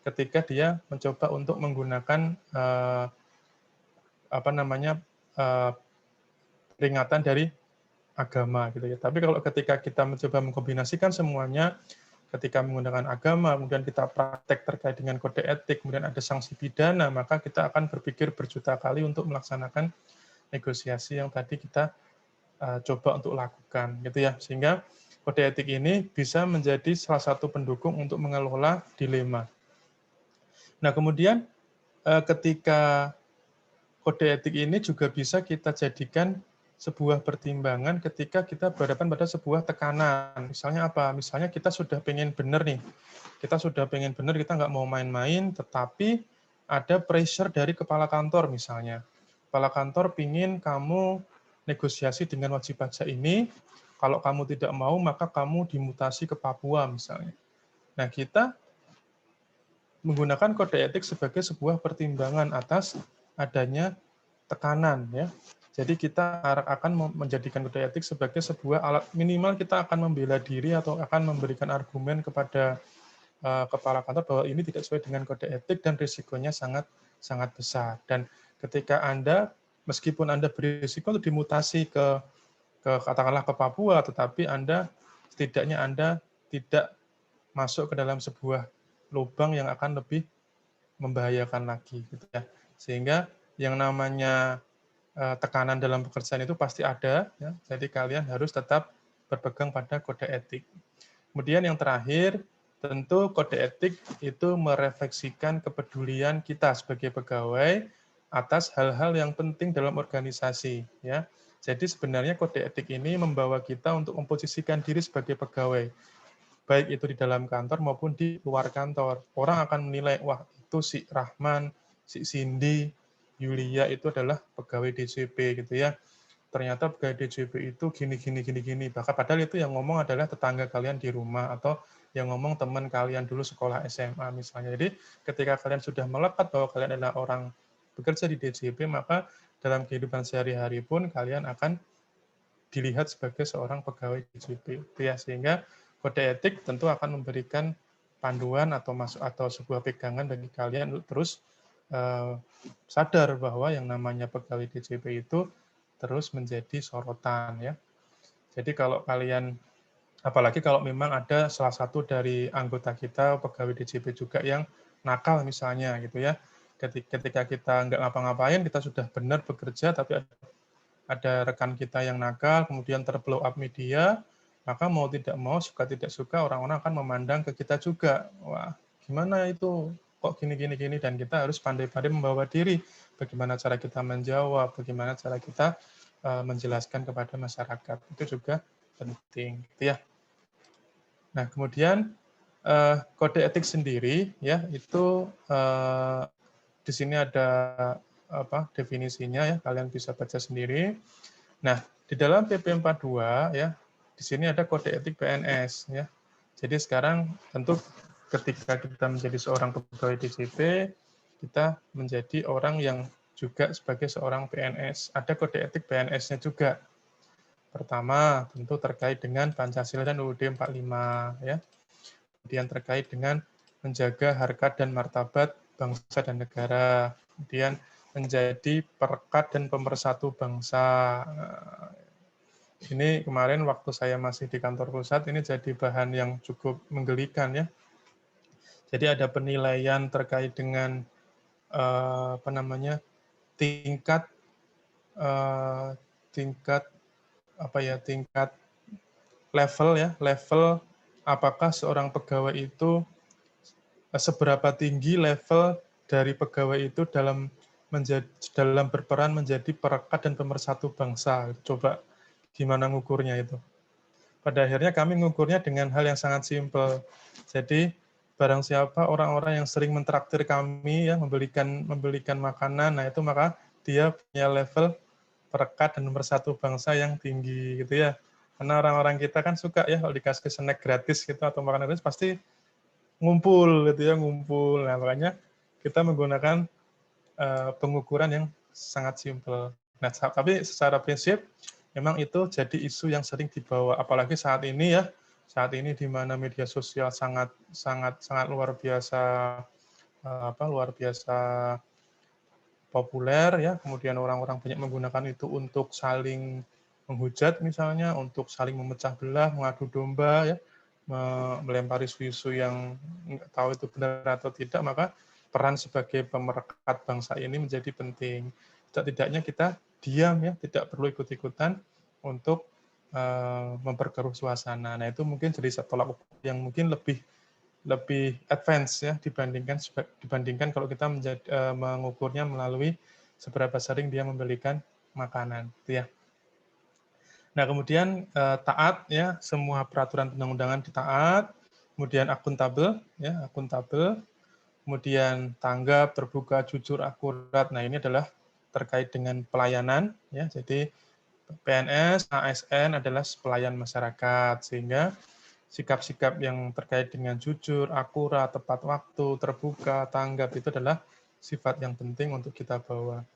ketika dia mencoba untuk menggunakan peringatan dari agama, gitu ya. Tapi kalau ketika kita mencoba mengkombinasikan semuanya, ketika menggunakan agama, kemudian kita praktek terkait dengan kode etik, kemudian ada sanksi pidana, maka kita akan berpikir berjuta kali untuk melaksanakan negosiasi yang tadi kita coba untuk lakukan, gitu ya. Sehingga kode etik ini bisa menjadi salah satu pendukung untuk mengelola dilema. Nah, kemudian ketika kode etik ini juga bisa kita jadikan sebuah pertimbangan ketika kita berhadapan pada sebuah tekanan. Misalnya apa? Misalnya kita sudah pengen benar nih. Kita sudah pengen benar, kita nggak mau main-main, tetapi ada pressure dari kepala kantor misalnya. Kepala kantor pingin kamu negosiasi dengan wajib pajak ini, kalau kamu tidak mau, maka kamu dimutasi ke Papua misalnya. Nah, kita menggunakan kode etik sebagai sebuah pertimbangan atas adanya tekanan, ya. Jadi kita akan menjadikan kode etik sebagai sebuah alat, minimal kita akan membela diri atau akan memberikan argumen kepada kepala kantor bahwa ini tidak sesuai dengan kode etik dan risikonya sangat sangat besar. Dan ketika Anda, meskipun Anda berisiko untuk dimutasi ke katakanlah ke Papua, tetapi setidaknya Anda tidak masuk ke dalam sebuah lubang yang akan lebih membahayakan lagi, gitu ya. Sehingga yang namanya tekanan dalam pekerjaan itu pasti ada, ya. Jadi kalian harus tetap berpegang pada kode etik. Kemudian yang terakhir, tentu kode etik itu merefleksikan kepedulian kita sebagai pegawai atas hal-hal yang penting dalam organisasi, ya. Jadi sebenarnya kode etik ini membawa kita untuk memposisikan diri sebagai pegawai, baik itu di dalam kantor maupun di luar kantor. Orang akan menilai, wah itu si Rahman, si Cindy, Yulia itu adalah pegawai DJP, gitu ya. Ternyata pegawai DJP itu gini. Bahkan padahal itu yang ngomong adalah tetangga kalian di rumah, atau yang ngomong teman kalian dulu sekolah SMA misalnya. Jadi ketika kalian sudah melekat bahwa kalian adalah orang bekerja di DJP, maka dalam kehidupan sehari-hari pun kalian akan dilihat sebagai seorang pegawai DJP. Ya, sehingga kode etik tentu akan memberikan panduan atau sebuah pegangan bagi kalian untuk terus sadar bahwa yang namanya pegawai DJP itu terus menjadi sorotan, ya. Jadi kalau kalian Apalagi kalau memang ada salah satu dari anggota kita, pegawai DJP juga yang nakal misalnya gitu ya. Ketika kita nggak ngapa-ngapain, kita sudah benar bekerja, tapi ada rekan kita yang nakal, kemudian terblow up media, maka mau tidak mau, suka tidak suka, orang-orang akan memandang ke kita juga. Wah, gimana itu? Kok gini, dan kita harus pandai-pandai membawa diri. Bagaimana cara kita menjawab, bagaimana cara kita menjelaskan kepada masyarakat. Itu juga penting. Gitu ya. Nah, kemudian kode etik sendiri ya itu di sini ada definisinya ya, kalian bisa baca sendiri. Nah, di dalam PP 42 ya, di sini ada kode etik PNS ya. Jadi sekarang tentu ketika kita menjadi seorang pegawai DJP, kita menjadi orang yang juga sebagai seorang PNS. Ada kode etik PNS-nya juga. Pertama, tentu terkait dengan Pancasila dan UUD 45 ya. Kemudian terkait dengan menjaga harkat dan martabat bangsa dan negara. Kemudian menjadi perekat dan pemersatu bangsa. Ini kemarin waktu saya masih di kantor pusat, ini jadi bahan yang cukup menggelikan ya. Jadi ada penilaian terkait dengan tingkat level apakah seorang pegawai itu seberapa tinggi level dari pegawai itu dalam berperan menjadi perekat dan pemersatu bangsa. Coba gimana ngukurnya itu. Pada akhirnya kami mengukurnya dengan hal yang sangat simpel. Jadi barang siapa orang-orang yang sering mentraktir kami ya membelikan makanan, nah itu maka dia punya level perekat dan pemersatu bangsa yang tinggi gitu ya. Karena orang-orang kita kan suka ya kalau dikasih snack gratis gitu atau makanan gratis pasti ngumpul gitu ya, ngumpul. Nah, makanya kita menggunakan pengukuran yang sangat simpel. Nah, tapi secara prinsip memang itu jadi isu yang sering dibawa, apalagi saat ini ya, saat ini di mana media sosial sangat luar biasa populer ya, kemudian orang-orang banyak menggunakan itu untuk saling menghujat misalnya, untuk saling memecah belah, mengadu domba ya, melempari isu-isu yang nggak tahu itu benar atau tidak, maka peran sebagai pemerekat bangsa ini menjadi penting. Setidaknya kita diam ya, tidak perlu ikut-ikutan untuk memperkeruh suasana. Nah, itu mungkin jadi satu tolak ukur yang mungkin lebih advance ya dibandingkan kalau kita mengukurnya melalui seberapa sering dia membelikan makanan, gitu ya. Nah, kemudian taat ya, semua peraturan perundang-undangan ditaat, kemudian akuntabel ya, kemudian tanggap, terbuka, jujur, akurat. Nah, ini adalah terkait dengan pelayanan ya. Jadi PNS, ASN adalah pelayan masyarakat, sehingga sikap-sikap yang terkait dengan jujur, akurat, tepat waktu, terbuka, tanggap itu adalah sifat yang penting untuk kita bawa.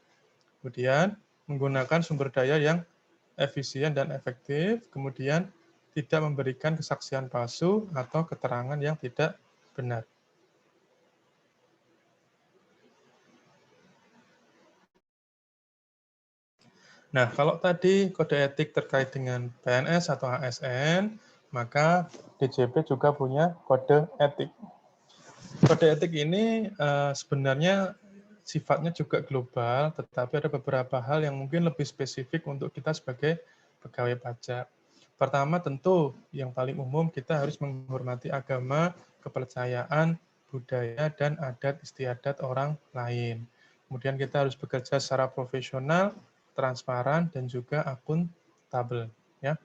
Kemudian menggunakan sumber daya yang efisien dan efektif, kemudian tidak memberikan kesaksian palsu atau keterangan yang tidak benar. Nah, kalau tadi kode etik terkait dengan PNS atau ASN, maka DJP juga punya kode etik. Kode etik ini sebenarnya sifatnya juga global, tetapi ada beberapa hal yang mungkin lebih spesifik untuk kita sebagai pegawai pajak. Pertama tentu yang paling umum kita harus menghormati agama, kepercayaan, budaya, dan adat istiadat orang lain. Kemudian kita harus bekerja secara profesional, transparan, dan juga akuntabel. Ya.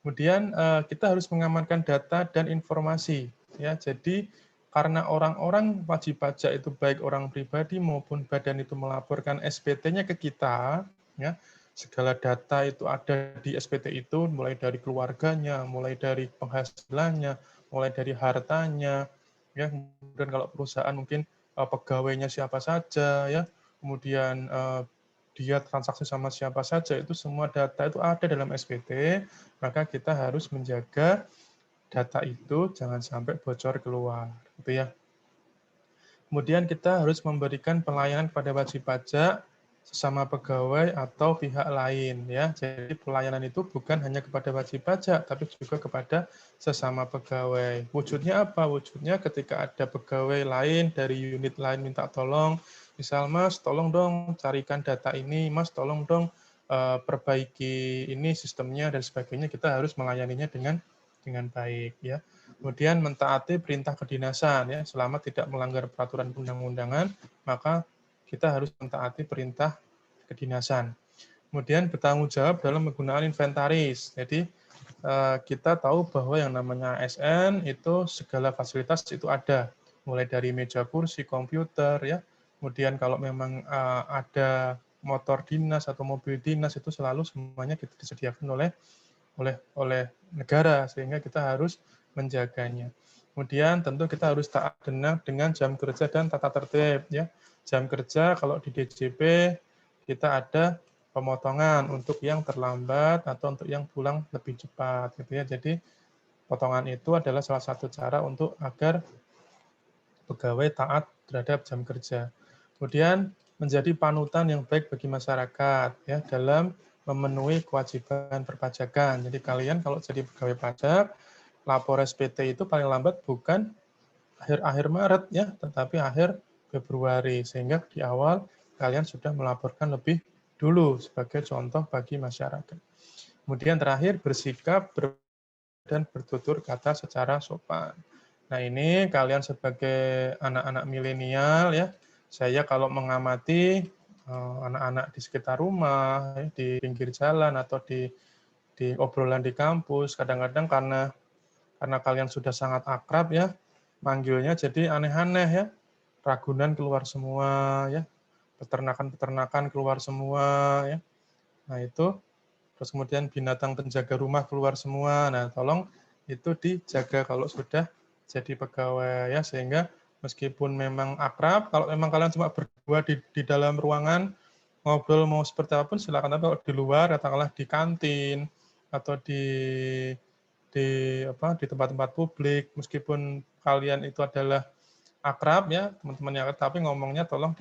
Kemudian kita harus mengamankan data dan informasi. Ya, jadi karena orang-orang wajib pajak itu baik orang pribadi maupun badan itu melaporkan SPT-nya ke kita, ya, segala data itu ada di SPT itu, mulai dari keluarganya, mulai dari penghasilannya, mulai dari hartanya, ya, kemudian kalau perusahaan mungkin pegawainya siapa saja, ya, kemudian dia transaksi sama siapa saja, itu semua data itu ada dalam SPT, maka kita harus menjaga data itu jangan sampai bocor keluar, gitu ya. Kemudian kita harus memberikan pelayanan kepada wajib pajak sesama pegawai atau pihak lain ya. Jadi pelayanan itu bukan hanya kepada wajib pajak tapi juga kepada sesama pegawai. Wujudnya apa? Wujudnya ketika ada pegawai lain dari unit lain minta tolong, misal Mas tolong dong carikan data ini, Mas tolong dong perbaiki ini sistemnya dan sebagainya, kita harus melayaninya dengan baik ya. Kemudian mentaati perintah kedinasan ya, selama tidak melanggar peraturan undang-undangan, maka kita harus mentaati perintah kedinasan. Kemudian bertanggung jawab dalam menggunakan inventaris. Jadi kita tahu bahwa yang namanya ASN itu segala fasilitas itu ada, mulai dari meja kursi, komputer ya. Kemudian kalau memang ada motor dinas atau mobil dinas itu selalu semuanya kita disediakan oleh negara, sehingga kita harus menjaganya. Kemudian tentu kita harus taat dengan jam kerja dan tata tertib ya. Jam kerja kalau di DJP kita ada pemotongan untuk yang terlambat atau untuk yang pulang lebih cepat gitu ya. Jadi potongan itu adalah salah satu cara untuk agar pegawai taat terhadap jam kerja. Kemudian menjadi panutan yang baik bagi masyarakat ya dalam memenuhi kewajiban perpajakan. Jadi kalian kalau jadi pegawai pajak, lapor SPT itu paling lambat bukan akhir Maret ya, tetapi akhir Februari, sehingga di awal kalian sudah melaporkan lebih dulu sebagai contoh bagi masyarakat. Kemudian terakhir bersikap dan bertutur kata secara sopan. Nah ini kalian sebagai anak-anak milenial ya, saya kalau mengamati anak-anak di sekitar rumah, di pinggir jalan atau di obrolan di kampus, kadang-kadang karena kalian sudah sangat akrab ya, manggilnya jadi aneh-aneh ya, Ragunan keluar semua ya, peternakan-peternakan keluar semua ya. Nah itu, terus kemudian binatang penjaga rumah keluar semua. Nah tolong itu dijaga kalau sudah jadi pegawai ya, sehingga meskipun memang akrab, kalau memang kalian cuma berdua di dalam ruangan, ngobrol mau seperti apapun silakan, tapi kalau di luar, katakanlah di kantin atau di tempat-tempat publik, meskipun kalian itu adalah akrab ya, teman-teman yang akrab, tapi ngomongnya tolong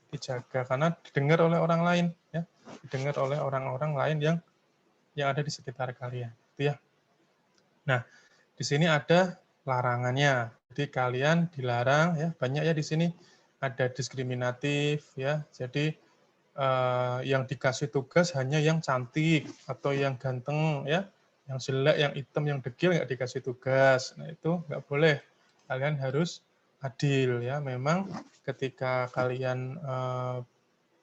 dijaga karena didengar oleh orang lain ya, didengar oleh orang-orang lain yang ada di sekitar kalian, gitu ya. Nah, di sini ada larangannya. Jadi kalian dilarang ya, banyak ya di sini ada diskriminatif ya. Jadi yang dikasih tugas hanya yang cantik atau yang ganteng ya, yang jelek, yang hitam, yang degil nggak dikasih tugas. Nah itu nggak boleh. Kalian harus adil ya. Memang ketika kalian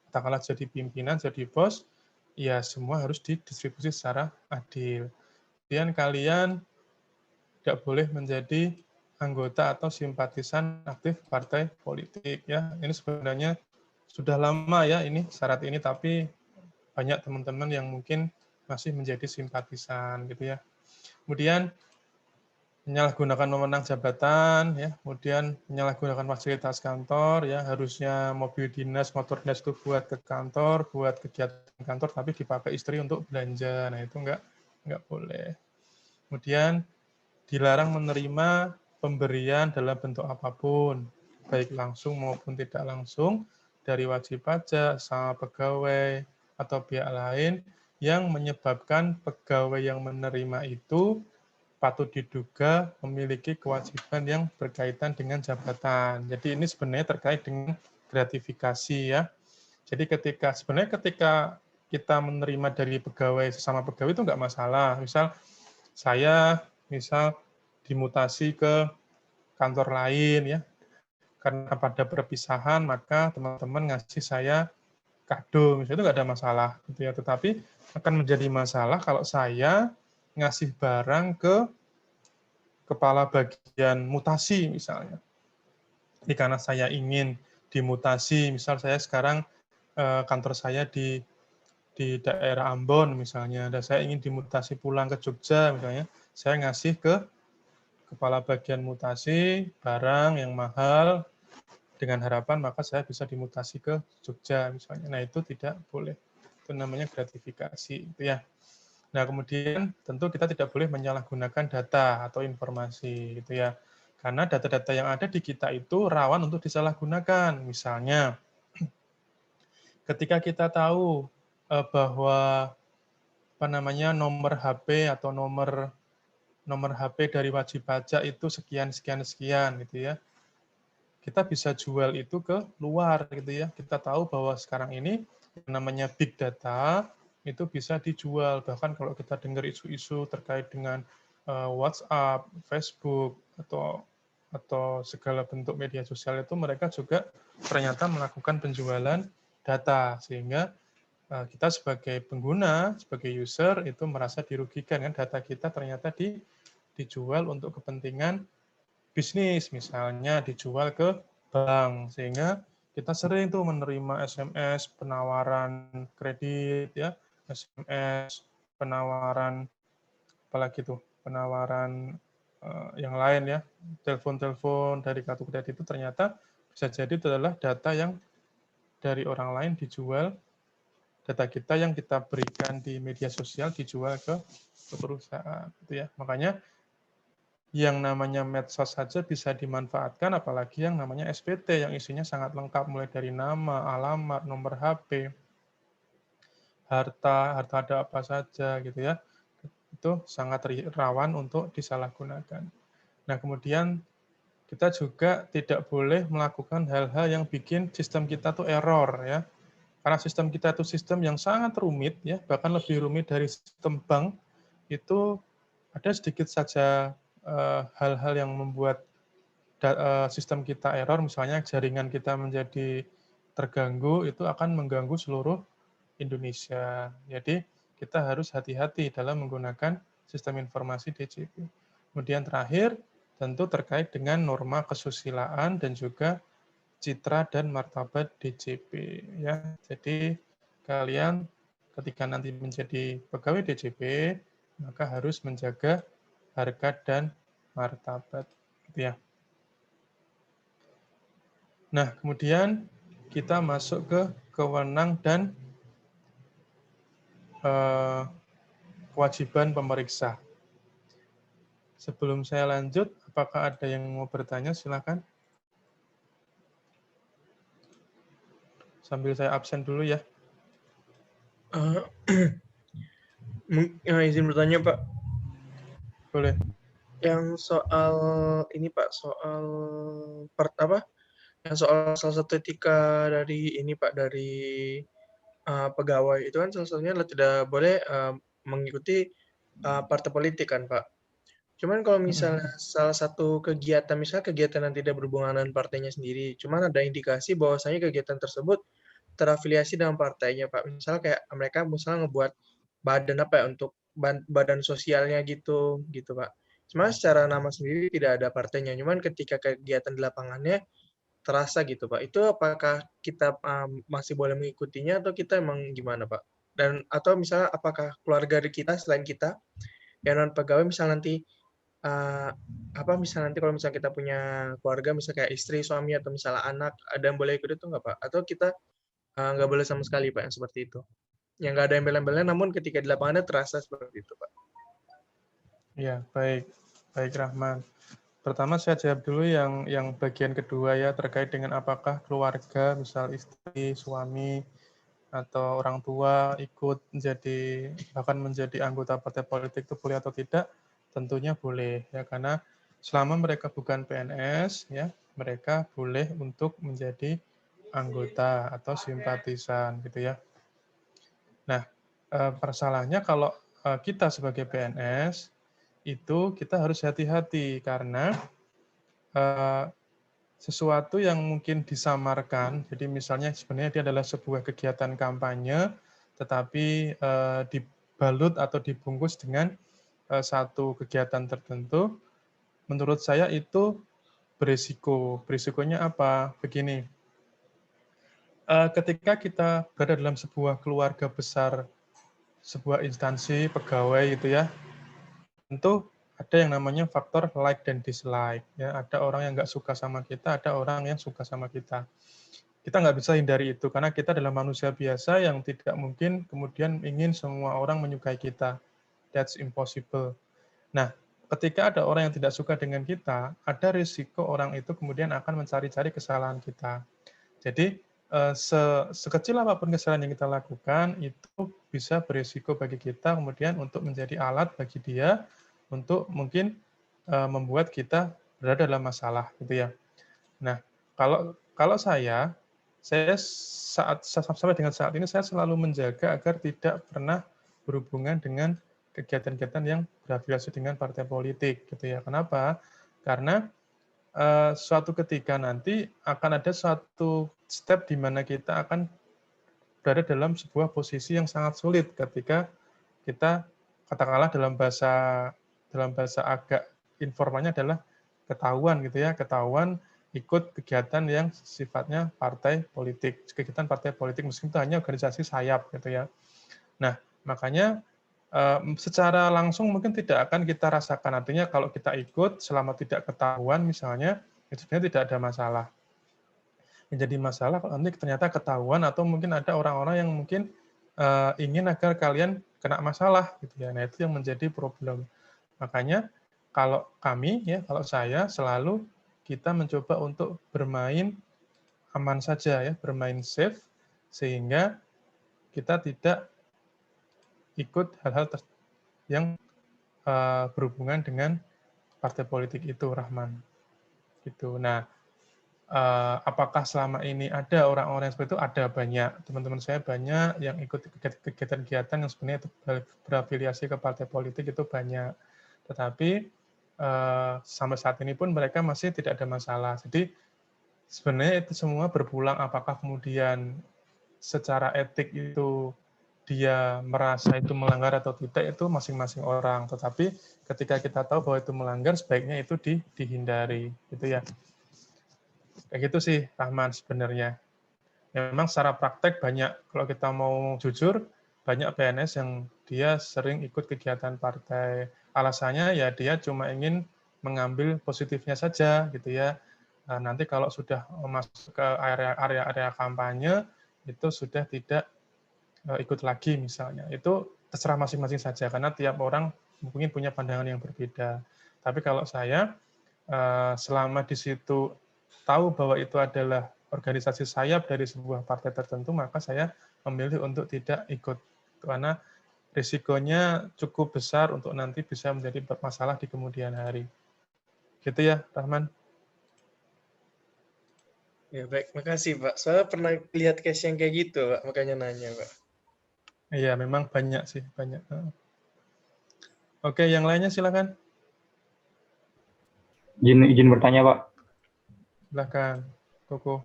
katakanlah jadi pimpinan, jadi bos, ya semua harus didistribusi secara adil. Kemudian kalian tidak boleh menjadi anggota atau simpatisan aktif partai politik ya. Ini sebenarnya sudah lama ya ini syarat ini, tapi banyak teman-teman yang mungkin masih menjadi simpatisan gitu ya. Kemudian menyalahgunakan wewenang jabatan ya, kemudian menyalahgunakan fasilitas kantor ya, harusnya mobil dinas, motor dinas itu buat ke kantor, buat kegiatan kantor, tapi dipakai istri untuk belanja. Nah, itu enggak boleh. Kemudian dilarang menerima pemberian dalam bentuk apapun, baik langsung maupun tidak langsung, dari wajib pajak, sama pegawai, atau pihak lain yang menyebabkan pegawai yang menerima itu patut diduga memiliki kewajiban yang berkaitan dengan jabatan. Jadi ini sebenarnya terkait dengan gratifikasi ya. Jadi sebenarnya ketika kita menerima dari pegawai, sesama pegawai itu enggak masalah. Saya dimutasi ke kantor lain ya, karena pada perpisahan maka teman-teman ngasih saya kado, misalnya itu nggak ada masalah gitu ya. Tetapi akan menjadi masalah kalau saya ngasih barang ke kepala bagian mutasi misalnya. Jadi karena saya ingin dimutasi, misal saya sekarang kantor saya di daerah Ambon misalnya, dan saya ingin dimutasi pulang ke Jogja misalnya, saya ngasih ke kepala bagian mutasi barang yang mahal dengan harapan maka saya bisa dimutasi ke Jogja misalnya. Nah, itu tidak boleh. Itu namanya gratifikasi itu ya. Nah, kemudian tentu kita tidak boleh menyalahgunakan data atau informasi gitu ya. Karena data-data yang ada di kita itu rawan untuk disalahgunakan. Misalnya ketika kita tahu bahwa nomor HP atau nomor HP dari wajib pajak itu sekian gitu ya. Kita bisa jual itu ke luar gitu ya. Kita tahu bahwa sekarang ini yang namanya big data itu bisa dijual. Bahkan kalau kita dengar isu-isu terkait dengan WhatsApp, Facebook atau segala bentuk media sosial itu, mereka juga ternyata melakukan penjualan data, sehingga kita sebagai pengguna, sebagai user itu merasa dirugikan kan, data kita ternyata dijual untuk kepentingan bisnis, misalnya dijual ke bank, sehingga kita sering tuh menerima SMS penawaran kredit ya, SMS penawaran apalagi tuh, penawaran yang lain ya, telepon-telepon dari kartu kredit itu ternyata bisa jadi itu adalah data yang dari orang lain dijual, data kita yang kita berikan di media sosial dijual ke perusahaan gitu ya. Makanya yang namanya medsos saja bisa dimanfaatkan, apalagi yang namanya SPT yang isinya sangat lengkap, mulai dari nama, alamat, nomor HP, harta ada apa saja gitu ya. Itu sangat rawan untuk disalahgunakan. Nah, kemudian kita juga tidak boleh melakukan hal-hal yang bikin sistem kita tuh error ya. Karena sistem kita itu sistem yang sangat rumit ya, bahkan lebih rumit dari sistem bank, itu ada sedikit saja hal-hal yang membuat sistem kita error, misalnya jaringan kita menjadi terganggu, itu akan mengganggu seluruh Indonesia. Jadi kita harus hati-hati dalam menggunakan sistem informasi DJP. Kemudian terakhir, tentu terkait dengan norma kesusilaan dan juga citra dan martabat DJP. Ya, jadi kalian ketika nanti menjadi pegawai DJP, maka harus menjaga harkat dan martabat. Gitu ya. Nah, kemudian kita masuk ke wewenang dan kewajiban pemeriksa. Sebelum saya lanjut, apakah ada yang mau bertanya? Silakan. Sambil saya absen dulu ya. Izin bertanya, Pak. Boleh. Yang soal ini, Pak, soal yang soal salah satu etika dari ini, Pak, dari pegawai itu kan salah satunya adalah tidak boleh mengikuti partai politik kan, Pak. Cuman kalau misalnya salah satu kegiatan, misalnya kegiatan yang tidak berhubungan dengan partainya sendiri, cuman ada indikasi bahwasanya kegiatan tersebut terafiliasi dengan partainya, Pak. Misalnya kayak mereka misalnya ngebuat badan apa ya, untuk badan sosialnya gitu, Pak. Cuma secara nama sendiri tidak ada partainya, cuman ketika kegiatan di lapangannya terasa gitu, Pak. Itu apakah kita masih boleh mengikutinya atau kita emang gimana, Pak? Dan atau misalnya apakah keluarga kita selain kita yang non pegawai misalnya nanti misalnya nanti kalau misalnya kita punya keluarga, misalnya kayak istri, suami, atau misalnya anak, ada yang boleh ikut itu nggak, Pak? Atau kita nggak boleh sama sekali, Pak, yang seperti itu? Yang nggak ada embel-embelnya, namun ketika di lapangannya terasa seperti itu, Pak. Ya, baik. Baik, Rahman. Pertama saya jawab dulu yang bagian kedua ya, terkait dengan apakah keluarga, misal istri, suami, atau orang tua ikut bahkan menjadi anggota partai politik itu boleh atau tidak? Tentunya boleh ya, karena selama mereka bukan PNS ya, mereka boleh untuk menjadi anggota atau simpatisan gitu ya. Nah, persalahnya kalau kita sebagai PNS itu kita harus hati-hati karena sesuatu yang mungkin disamarkan, jadi misalnya sebenarnya dia adalah sebuah kegiatan kampanye, tetapi dibalut atau dibungkus dengan satu kegiatan tertentu, menurut saya itu berisiko. Berisikonya apa? Begini, ketika kita berada dalam sebuah keluarga besar, sebuah instansi pegawai gitu ya, tentu ada yang namanya faktor like dan dislike. Ya, ada orang yang nggak suka sama kita, ada orang yang suka sama kita. Kita nggak bisa hindari itu, karena kita adalah manusia biasa yang tidak mungkin kemudian ingin semua orang menyukai kita. That's impossible. Nah, ketika ada orang yang tidak suka dengan kita, ada risiko orang itu kemudian akan mencari-cari kesalahan kita. Jadi, sekecil apapun kesalahan yang kita lakukan itu bisa berisiko bagi kita kemudian untuk menjadi alat bagi dia untuk mungkin membuat kita berada dalam masalah gitu ya. Nah, kalau saya sampai dengan saat ini saya selalu menjaga agar tidak pernah berhubungan dengan kegiatan-kegiatan yang berafiliasi dengan partai politik gitu ya. Kenapa? Karena suatu ketika nanti akan ada suatu step di mana kita akan berada dalam sebuah posisi yang sangat sulit ketika kita katakanlah dalam bahasa agak informalnya adalah ketahuan gitu ya, ketahuan ikut kegiatan yang sifatnya partai politik, kegiatan partai politik meskipun itu hanya organisasi sayap gitu ya. Nah, makanya secara langsung mungkin tidak akan kita rasakan. Artinya kalau kita ikut selama tidak ketahuan misalnya, itu sebenarnya tidak ada masalah. Yang jadi masalah kalau nanti ternyata ketahuan atau mungkin ada orang-orang yang mungkin ingin agar kalian kena masalah gitu ya. Nah, itu yang menjadi problem. Makanya kalau kami ya, kalau saya selalu kita mencoba untuk bermain aman saja ya, bermain safe sehingga kita tidak ikut hal-hal yang berhubungan dengan partai politik itu, Rahman. Gitu. Nah, apakah selama ini ada orang-orang yang seperti itu? Ada banyak. Teman-teman saya banyak yang ikut kegiatan-kegiatan yang sebenarnya itu berafiliasi ke partai politik itu banyak. Tetapi sampai saat ini pun mereka masih tidak ada masalah. Jadi sebenarnya itu semua berpulang apakah kemudian secara etik itu dia merasa itu melanggar atau tidak itu masing-masing orang. Tetapi ketika kita tahu bahwa itu melanggar, sebaiknya itu dihindari, gitu ya. Kayak gitu sih, Rahman sebenarnya. Memang secara praktek banyak, kalau kita mau jujur, banyak PNS yang dia sering ikut kegiatan partai. Alasannya ya dia cuma ingin mengambil positifnya saja, gitu ya. Nanti kalau sudah masuk ke area-area kampanye, itu sudah tidak ikut lagi misalnya. Itu terserah masing-masing saja, karena tiap orang mungkin punya pandangan yang berbeda. Tapi kalau saya, selama di situ tahu bahwa itu adalah organisasi sayap dari sebuah partai tertentu, maka saya memilih untuk tidak ikut. Karena risikonya cukup besar untuk nanti bisa menjadi masalah di kemudian hari. Gitu ya, Rahman. Ya baik, makasih Pak. Soalnya pernah lihat case yang kayak gitu, Pak, makanya nanya, Pak. Iya, memang banyak sih, banyak. Oke, yang lainnya silakan. Izin bertanya, Pak. Silakan, Koko.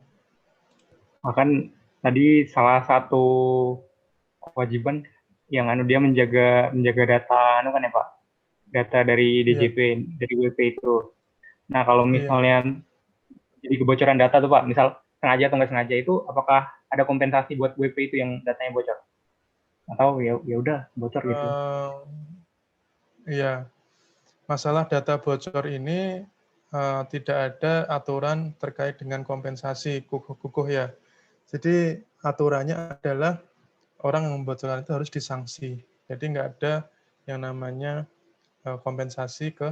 Kan tadi salah satu kewajiban yang dia menjaga data kan ya, Pak. Data dari DJP, dari WP itu. Nah, kalau misalnya jadi kebocoran data tuh, Pak, misal sengaja atau nggak sengaja itu, apakah ada kompensasi buat WP itu yang datanya bocor? Atau ya udah bocor gitu? Iya, masalah data bocor ini tidak ada aturan terkait dengan kompensasi kukuh ya. Jadi aturannya adalah orang yang membocorkan itu harus disanksi. Jadi nggak ada yang namanya kompensasi ke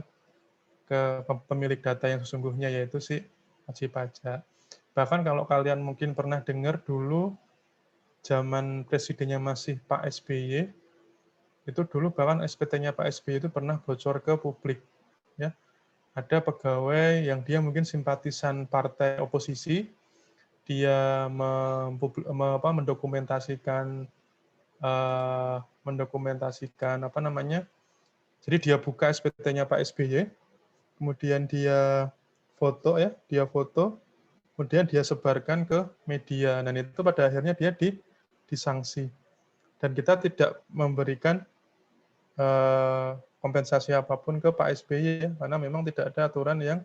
pemilik data yang sesungguhnya, yaitu si wajib pajak. Bahkan kalau kalian mungkin pernah dengar dulu zaman presidennya masih Pak SBY, itu dulu bahkan SPT-nya Pak SBY itu pernah bocor ke publik. Ya, ada pegawai yang dia mungkin simpatisan partai oposisi, dia mendokumentasikan apa namanya. Jadi dia buka SPT-nya Pak SBY, kemudian dia foto, kemudian dia sebarkan ke media, dan itu pada akhirnya dia disanksi. Dan kita tidak memberikan kompensasi apapun ke Pak SBY, ya, karena memang tidak ada aturan yang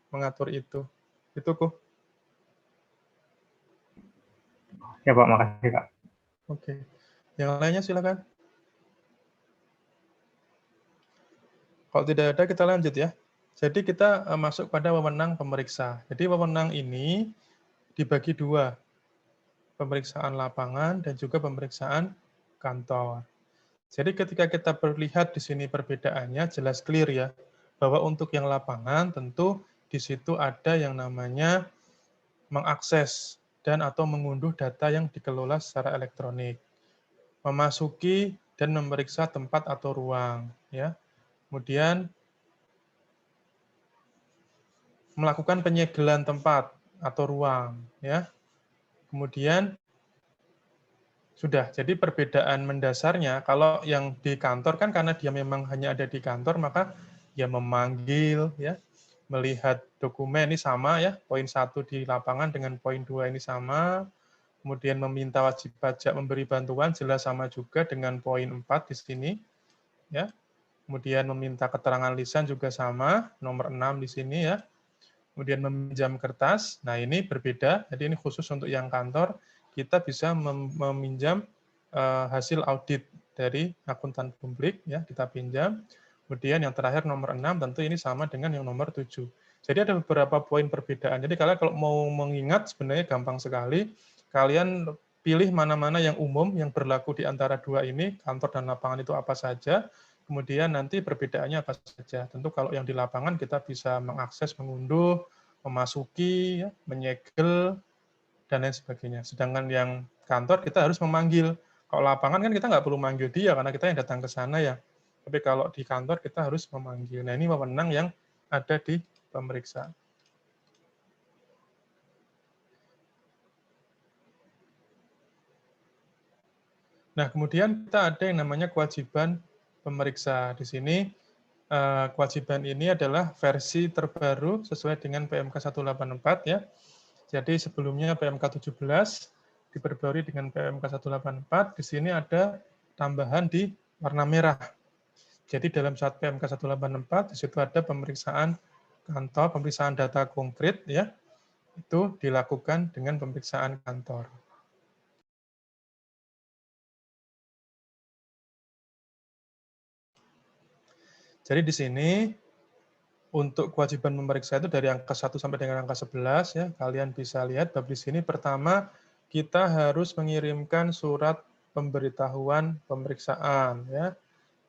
mengatur itu. Itu kok. Ya Pak, makasih Pak. Oke. Yang lainnya silakan. Kalau tidak ada, kita lanjut ya. Jadi kita masuk pada wewenang pemeriksa. Jadi wewenang ini dibagi dua, pemeriksaan lapangan dan juga pemeriksaan kantor. Jadi ketika kita melihat di sini perbedaannya jelas clear ya, bahwa untuk yang lapangan tentu di situ ada yang namanya mengakses dan atau mengunduh data yang dikelola secara elektronik. Memasuki dan memeriksa tempat atau ruang, ya. Kemudian melakukan penyegelan tempat atau ruang, ya. Kemudian sudah. Jadi perbedaan mendasarnya kalau yang di kantor kan karena dia memang hanya ada di kantor, maka ya memanggil, ya, melihat dokumen ini sama ya, poin 1 di lapangan dengan poin 2 ini sama. Kemudian meminta wajib pajak memberi bantuan jelas sama juga dengan poin 4 di sini, ya. Kemudian meminta keterangan lisan juga sama, nomor 6 di sini ya. Kemudian meminjam kertas, nah ini berbeda, jadi ini khusus untuk yang kantor, kita bisa meminjam hasil audit dari akuntan publik, ya kita pinjam. Kemudian yang terakhir nomor 6, tentu ini sama dengan yang nomor 7. Jadi ada beberapa poin perbedaan. Jadi kalian kalau mau mengingat sebenarnya gampang sekali, kalian pilih mana-mana yang umum, yang berlaku di antara dua ini, kantor dan lapangan itu apa saja, kemudian nanti perbedaannya apa saja. Tentu kalau yang di lapangan kita bisa mengakses, mengunduh, memasuki, ya, menyegel, dan lain sebagainya. Sedangkan yang kantor kita harus memanggil. Kalau lapangan kan kita nggak perlu manggil dia karena kita yang datang ke sana ya. Tapi kalau di kantor kita harus memanggil. Nah ini wewenang yang ada di pemeriksa. Nah kemudian kita ada yang namanya kewajiban pemeriksa. Di sini kewajiban ini adalah versi terbaru sesuai dengan PMK 184 ya. Jadi sebelumnya PMK 17 diperbarui dengan PMK 184, di sini ada tambahan di warna merah. Jadi dalam saat PMK 184 di situ ada pemeriksaan kantor, pemeriksaan data konkret ya. Itu dilakukan dengan pemeriksaan kantor. Jadi di sini untuk kewajiban memeriksa itu dari angka 1 sampai dengan angka 11 ya. Kalian bisa lihat di sini pertama kita harus mengirimkan surat pemberitahuan pemeriksaan ya.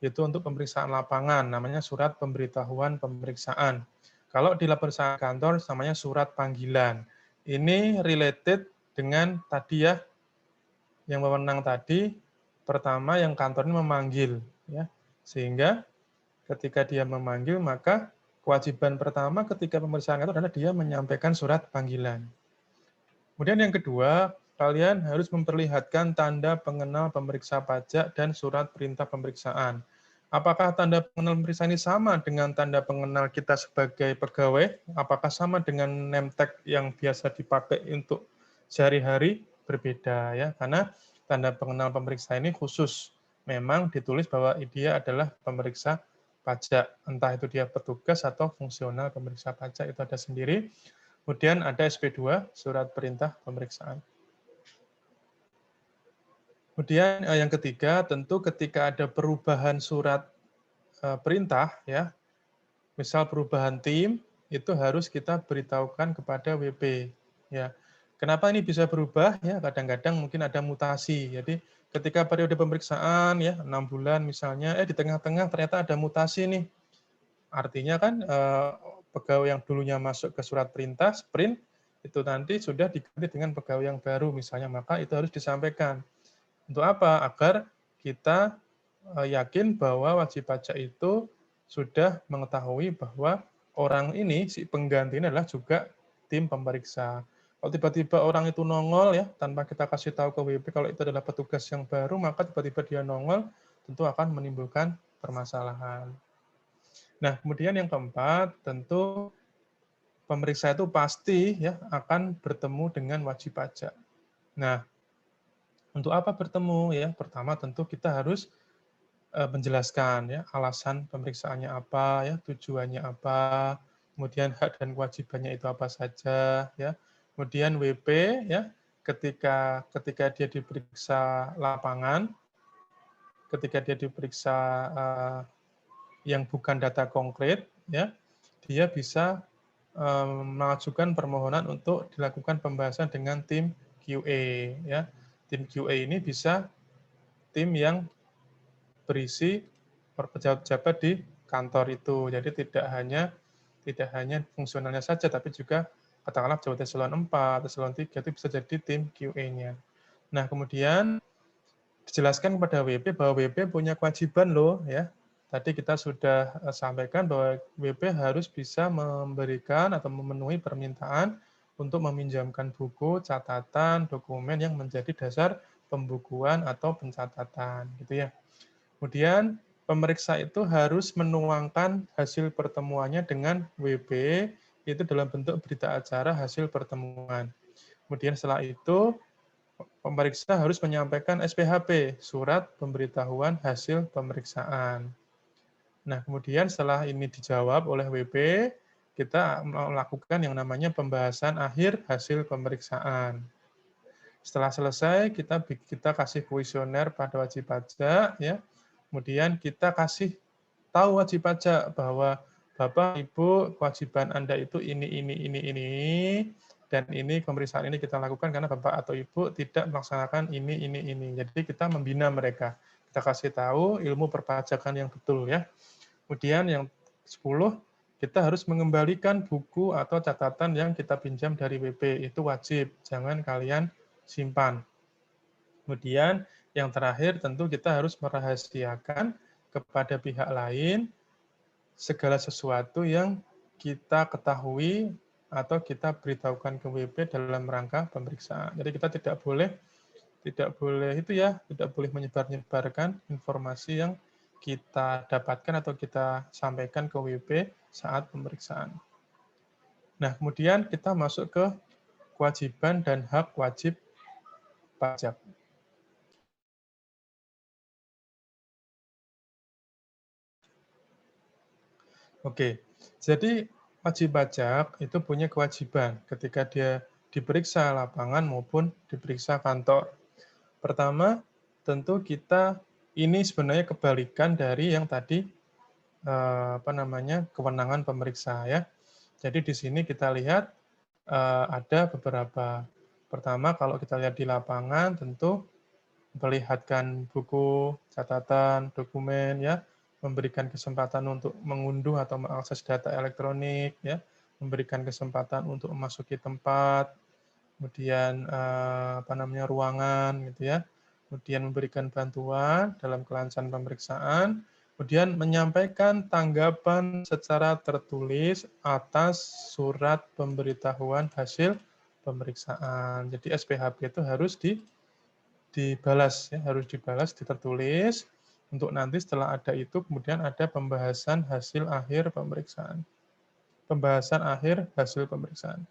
Itu untuk pemeriksaan lapangan namanya surat pemberitahuan pemeriksaan. Kalau di pemeriksaan kantor namanya surat panggilan. Ini related dengan tadi ya yang wewenang tadi. Pertama yang kantor ini memanggil ya. Sehingga ketika dia memanggil, maka kewajiban pertama ketika pemeriksaan itu adalah dia menyampaikan surat panggilan. Kemudian yang kedua, kalian harus memperlihatkan tanda pengenal pemeriksa pajak dan surat perintah pemeriksaan. Apakah tanda pengenal pemeriksa ini sama dengan tanda pengenal kita sebagai pegawai? Apakah sama dengan name tag yang biasa dipakai untuk sehari-hari? Berbeda ya, karena tanda pengenal pemeriksa ini khusus. Memang ditulis bahwa dia adalah pemeriksa pajak, entah itu dia petugas atau fungsional pemeriksa pajak, itu ada sendiri. Kemudian ada SP2, surat perintah pemeriksaan. Kemudian yang ketiga, tentu ketika ada perubahan surat perintah, ya, misal perubahan tim, itu harus kita beritahukan kepada WP. Ya. Kenapa ini bisa berubah? Ya, kadang-kadang mungkin ada mutasi. Jadi ketika periode pemeriksaan ya 6 bulan misalnya, di tengah-tengah ternyata ada mutasi nih. Artinya kan pegawai yang dulunya masuk ke surat perintah, sprint, itu nanti sudah diganti dengan pegawai yang baru misalnya, maka itu harus disampaikan. Untuk apa? Agar kita yakin bahwa wajib pajak itu sudah mengetahui bahwa orang ini, si pengganti ini adalah juga tim pemeriksa. Kalau tiba-tiba orang itu nongol ya, tanpa kita kasih tahu ke WP kalau itu adalah petugas yang baru, maka tiba-tiba dia nongol, tentu akan menimbulkan permasalahan. Nah, kemudian yang keempat, tentu pemeriksa itu pasti ya akan bertemu dengan wajib pajak. Nah, untuk apa bertemu ya? Pertama tentu kita harus menjelaskan ya alasan pemeriksaannya apa ya, tujuannya apa, kemudian hak dan kewajibannya itu apa saja ya. Kemudian WP ya ketika dia diperiksa lapangan, ketika dia diperiksa yang bukan data konkret ya, dia bisa mengajukan permohonan untuk dilakukan pembahasan dengan tim QA ya. Tim QA ini bisa tim yang berisi pejabat-pejabat di kantor itu. Jadi tidak hanya fungsionalnya saja, tapi juga katakanlah pejabat eselon 4, eselon 3 itu bisa jadi tim QA-nya. Nah, kemudian dijelaskan kepada WP bahwa WP punya kewajiban loh ya. Tadi kita sudah sampaikan bahwa WP harus bisa memberikan atau memenuhi permintaan untuk meminjamkan buku, catatan, dokumen yang menjadi dasar pembukuan atau pencatatan gitu ya. Kemudian pemeriksa itu harus menuangkan hasil pertemuannya dengan WP itu dalam bentuk berita acara hasil pertemuan. Kemudian setelah itu pemeriksa harus menyampaikan SPHP, surat pemberitahuan hasil pemeriksaan. Nah, kemudian setelah ini dijawab oleh WP, kita melakukan yang namanya pembahasan akhir hasil pemeriksaan. Setelah selesai, kita kasih kuesioner pada wajib pajak, ya. Kemudian kita kasih tahu wajib pajak bahwa Bapak, Ibu, kewajiban Anda itu ini, dan ini pemeriksaan ini kita lakukan karena Bapak atau Ibu tidak melaksanakan ini. Jadi kita membina mereka. Kita kasih tahu ilmu perpajakan yang betul ya. Kemudian yang 10, kita harus mengembalikan buku atau catatan yang kita pinjam dari WP. Itu wajib, jangan kalian simpan. Kemudian yang terakhir tentu kita harus merahasiakan kepada pihak lain segala sesuatu yang kita ketahui atau kita beritahukan ke WP dalam rangka pemeriksaan. Jadi kita tidak boleh menyebar-nyebarkan informasi yang kita dapatkan atau kita sampaikan ke WP saat pemeriksaan. Nah, kemudian kita masuk ke kewajiban dan hak wajib pajak. Oke, jadi wajib pajak itu punya kewajiban ketika dia diperiksa lapangan maupun diperiksa kantor. Pertama, tentu kita ini sebenarnya kebalikan dari yang tadi kewenangan pemeriksa ya. Jadi di sini kita lihat ada beberapa. Pertama, kalau kita lihat di lapangan tentu memperlihatkan buku, catatan, dokumen ya, memberikan kesempatan untuk mengunduh atau mengakses data elektronik ya, memberikan kesempatan untuk memasuki tempat, kemudian ruangan gitu ya. Kemudian memberikan bantuan dalam kelancaran pemeriksaan, kemudian menyampaikan tanggapan secara tertulis atas surat pemberitahuan hasil pemeriksaan. Jadi SPHP itu harus dibalas, ya, harus dibalas, ditertulis, untuk nanti setelah ada itu kemudian ada pembahasan hasil akhir pemeriksaan. Pembahasan akhir hasil pemeriksaan.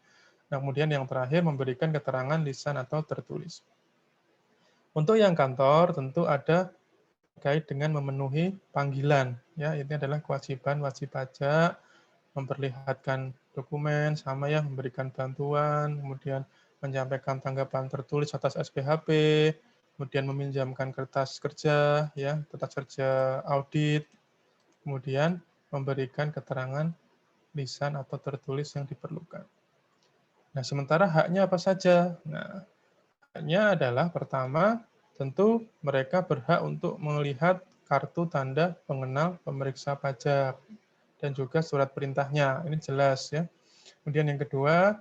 Nah, kemudian yang terakhir memberikan keterangan lisan atau tertulis. Untuk yang kantor tentu ada terkait dengan memenuhi panggilan. Ya, ini adalah kewajiban wajib pajak, memperlihatkan dokumen, sama ya, memberikan bantuan, kemudian menyampaikan tanggapan tertulis atas SPHP, kemudian meminjamkan kertas kerja, ya, kertas kerja audit, kemudian memberikan keterangan lisan atau tertulis yang diperlukan. Nah, sementara haknya apa saja? Nah, haknya adalah pertama, tentu mereka berhak untuk melihat kartu tanda pengenal pemeriksa pajak dan juga surat perintahnya. Ini jelas ya. Kemudian yang kedua,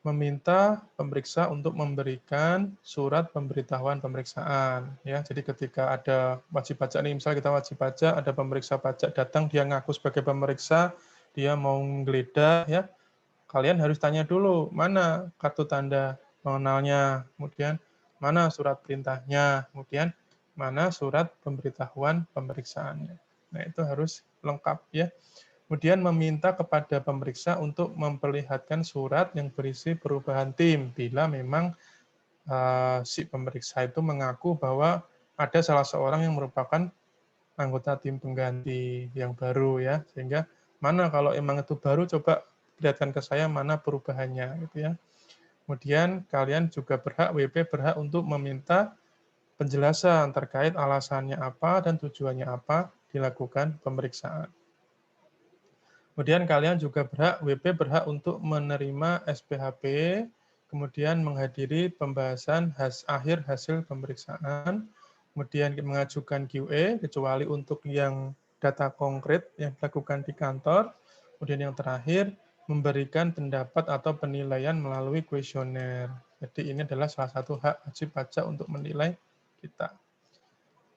meminta pemeriksa untuk memberikan surat pemberitahuan pemeriksaan ya. Jadi ketika ada wajib pajak nih, misalnya kita wajib pajak, ada pemeriksa pajak datang, dia ngaku sebagai pemeriksa, dia mau menggeledah ya. Kalian harus tanya dulu, mana kartu tanda pengenalnya, kemudian mana surat perintahnya, kemudian mana surat pemberitahuan pemeriksaannya. Nah, itu harus lengkap ya. Kemudian meminta kepada pemeriksa untuk memperlihatkan surat yang berisi perubahan tim bila memang si pemeriksa itu mengaku bahwa ada salah seorang yang merupakan anggota tim pengganti yang baru ya, sehingga mana kalau emang itu baru, coba lihatkan ke saya mana perubahannya gitu ya. Kemudian kalian juga WP berhak untuk meminta penjelasan terkait alasannya apa dan tujuannya apa dilakukan pemeriksaan. Kemudian kalian juga WP berhak untuk menerima SPHP, kemudian menghadiri pembahasan akhir hasil pemeriksaan, kemudian mengajukan QA, kecuali untuk yang data konkret yang dilakukan di kantor, kemudian yang terakhir, memberikan pendapat atau penilaian melalui kuesioner. Jadi ini adalah salah satu hak wajib pajak untuk menilai kita.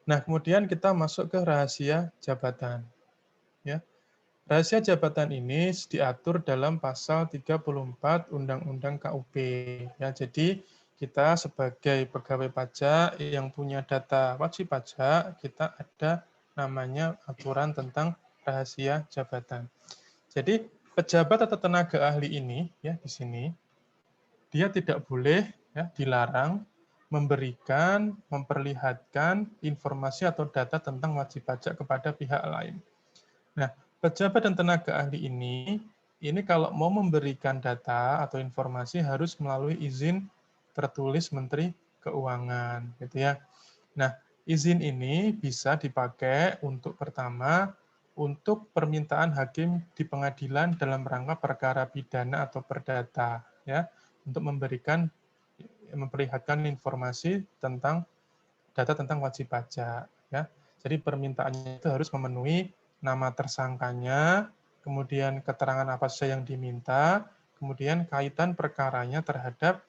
Nah, kemudian kita masuk ke rahasia jabatan. Ya. Rahasia jabatan ini diatur dalam pasal 34 Undang-Undang KUP. Ya, jadi kita sebagai pegawai pajak yang punya data wajib pajak, kita ada namanya aturan tentang rahasia jabatan. Jadi pejabat atau tenaga ahli ini ya di sini dia tidak boleh ya dilarang memberikan, memperlihatkan informasi atau data tentang wajib pajak kepada pihak lain. Nah, pejabat dan tenaga ahli ini kalau mau memberikan data atau informasi harus melalui izin tertulis Menteri Keuangan, gitu ya. Nah, izin ini bisa dipakai untuk pertama untuk permintaan hakim di pengadilan dalam rangka perkara pidana atau perdata, ya, untuk memperlihatkan informasi tentang data tentang wajib pajak, ya. Jadi permintaannya itu harus memenuhi nama tersangkanya, kemudian keterangan apa saja yang diminta, kemudian kaitan perkaranya terhadap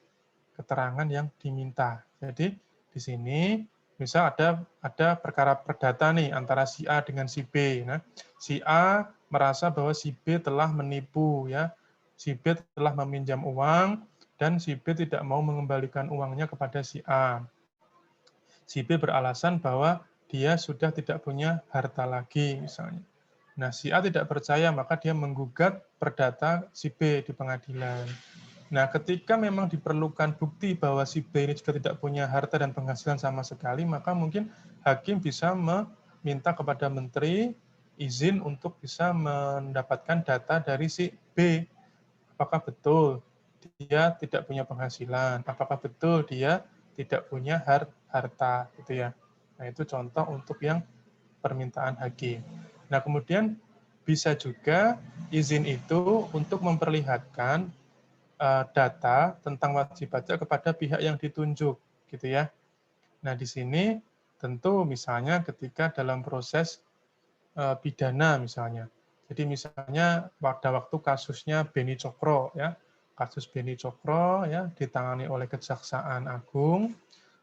keterangan yang diminta. Jadi di sini misal ada perkara perdata nih antara si A dengan si B. Nah, si A merasa bahwa si B telah menipu, ya, si B telah meminjam uang dan si B tidak mau mengembalikan uangnya kepada si A. Si B beralasan bahwa dia sudah tidak punya harta lagi misalnya. Nah, si A tidak percaya, maka dia menggugat perdata si B di pengadilan. Nah, ketika memang diperlukan bukti bahwa si B ini juga tidak punya harta dan penghasilan sama sekali, maka mungkin hakim bisa meminta kepada menteri izin untuk bisa mendapatkan data dari si B. Apakah betul dia tidak punya penghasilan? Apakah betul dia tidak punya harta, gitu ya. Nah, itu contoh untuk yang permintaan hakim. Nah, kemudian bisa juga izin itu untuk memperlihatkan data tentang wajib pajak kepada pihak yang ditunjuk, gitu ya. Nah, di sini tentu misalnya ketika dalam proses pidana misalnya. Jadi misalnya pada waktu kasusnya Beni Cokro, ya, kasus Beni Cokro ya ditangani oleh Kejaksaan Agung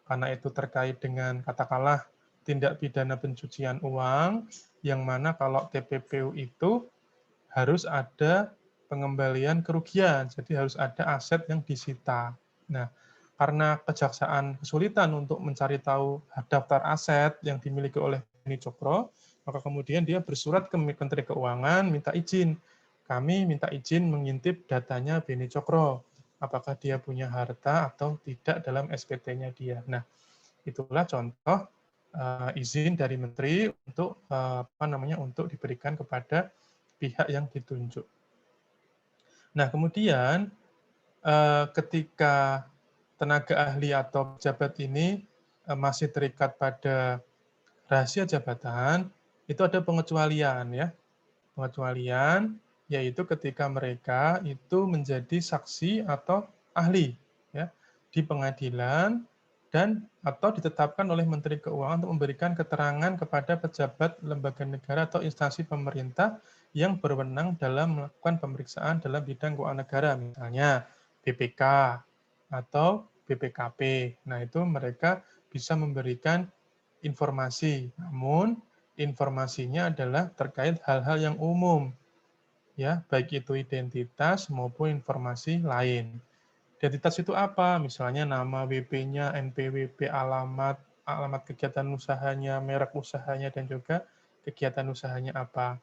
karena itu terkait dengan katakanlah tindak pidana pencucian uang yang mana kalau TPPU itu harus ada pengembalian kerugian, jadi harus ada aset yang disita. Nah, karena kejaksaan kesulitan untuk mencari tahu daftar aset yang dimiliki oleh Beni Cokro, maka kemudian dia bersurat ke Menteri Keuangan minta izin. Kami minta izin mengintip datanya Beni Cokro. Apakah dia punya harta atau tidak dalam SPT-nya dia. Nah, itulah contoh izin dari menteri untuk untuk diberikan kepada pihak yang ditunjuk. Nah, kemudian ketika tenaga ahli atau pejabat ini masih terikat pada rahasia jabatan, itu ada pengecualian ya. Pengecualian yaitu ketika mereka itu menjadi saksi atau ahli ya di pengadilan dan atau ditetapkan oleh Menteri Keuangan untuk memberikan keterangan kepada pejabat lembaga negara atau instansi pemerintah yang berwenang dalam melakukan pemeriksaan dalam bidang keuangan negara, misalnya BPK atau BPKP. Nah, itu mereka bisa memberikan informasi, namun informasinya adalah terkait hal-hal yang umum, ya, baik itu identitas maupun informasi lain. Identitas itu apa? Misalnya nama WP-nya, NPWP, alamat kegiatan usahanya, merek usahanya, dan juga kegiatan usahanya apa.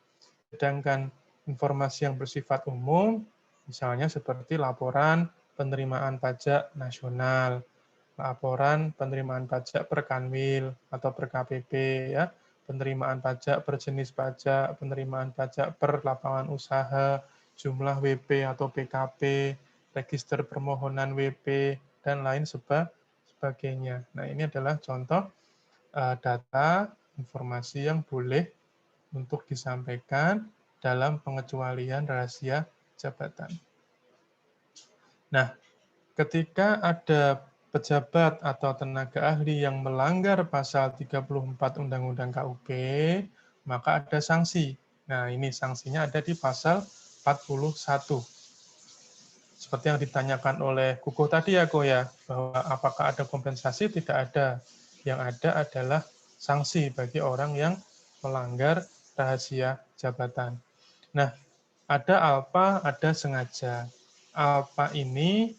Sedangkan informasi yang bersifat umum, misalnya seperti laporan penerimaan pajak nasional, laporan penerimaan pajak per Kanwil atau per KPP, ya, penerimaan pajak per jenis pajak, penerimaan pajak per lapangan usaha, jumlah WP atau PKP, register permohonan WP, dan lain sebagainya. Nah, ini adalah contoh data informasi yang boleh untuk disampaikan dalam pengecualian rahasia jabatan. Nah, ketika ada pejabat atau tenaga ahli yang melanggar pasal 34 Undang-Undang KUP, maka ada sanksi. Nah, ini sanksinya ada di pasal 41. seperti yang ditanyakan oleh Kukuh tadi ya, Ko ya, bahwa apakah ada kompensasi? Tidak ada. Yang ada adalah sanksi bagi orang yang melanggar rahasia jabatan. Nah, ada alpa, ada sengaja. Alpa ini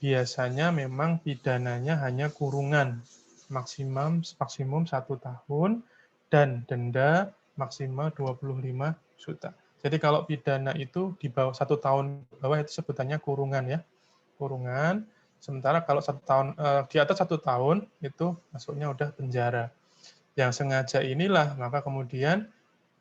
biasanya memang pidananya hanya kurungan maksimum 1 tahun dan denda maksimal 25 juta. Jadi kalau pidana itu di bawah 1 tahun bawah itu sebutannya kurungan ya, kurungan. Sementara kalau 1 tahun di atas 1 tahun itu masuknya udah penjara. Yang sengaja inilah maka kemudian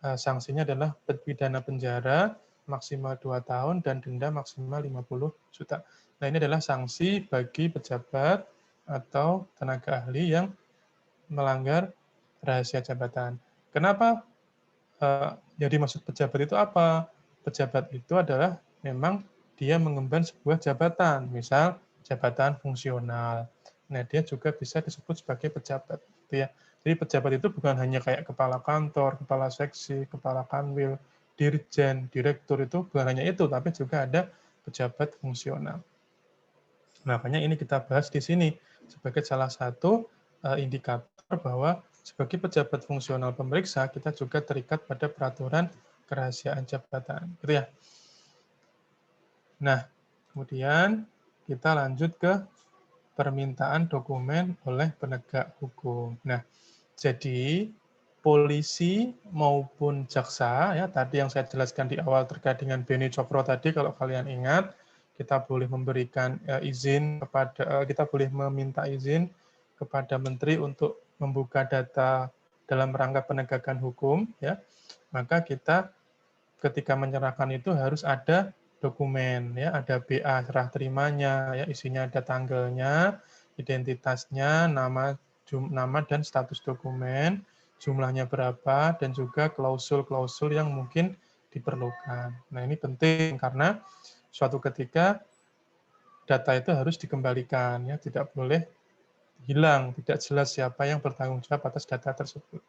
sanksinya adalah pidana penjara maksimal 2 tahun dan denda maksimal 50 juta. Nah, ini adalah sanksi bagi pejabat atau tenaga ahli yang melanggar rahasia jabatan. Kenapa yang dimaksud pejabat itu apa? Pejabat itu adalah memang dia mengemban sebuah jabatan, misal jabatan fungsional. Nah, dia juga bisa disebut sebagai pejabat, gitu ya. Jadi pejabat itu bukan hanya kayak kepala kantor, kepala seksi, kepala kanwil, dirjen, direktur itu bukan hanya itu, tapi juga ada pejabat fungsional. Makanya ini kita bahas di sini sebagai salah satu indikator bahwa sebagai pejabat fungsional pemeriksa kita juga terikat pada peraturan kerahasiaan jabatan, gitu ya. Nah, kemudian kita lanjut ke permintaan dokumen oleh penegak hukum. Nah, jadi polisi maupun jaksa ya tadi yang saya jelaskan di awal terkait dengan Beni Cokro tadi kalau kalian ingat kita boleh memberikan izin kepada kita boleh meminta izin kepada menteri untuk membuka data dalam rangka penegakan hukum ya. Maka kita ketika menyerahkan itu harus ada dokumen ya, ada BA serah terimanya ya, isinya ada tanggalnya, identitasnya, nama dan status dokumen, jumlahnya berapa dan juga klausul-klausul yang mungkin diperlukan. Nah, ini penting karena suatu ketika data itu harus dikembalikan ya, tidak boleh hilang, tidak jelas siapa yang bertanggung jawab atas data tersebut.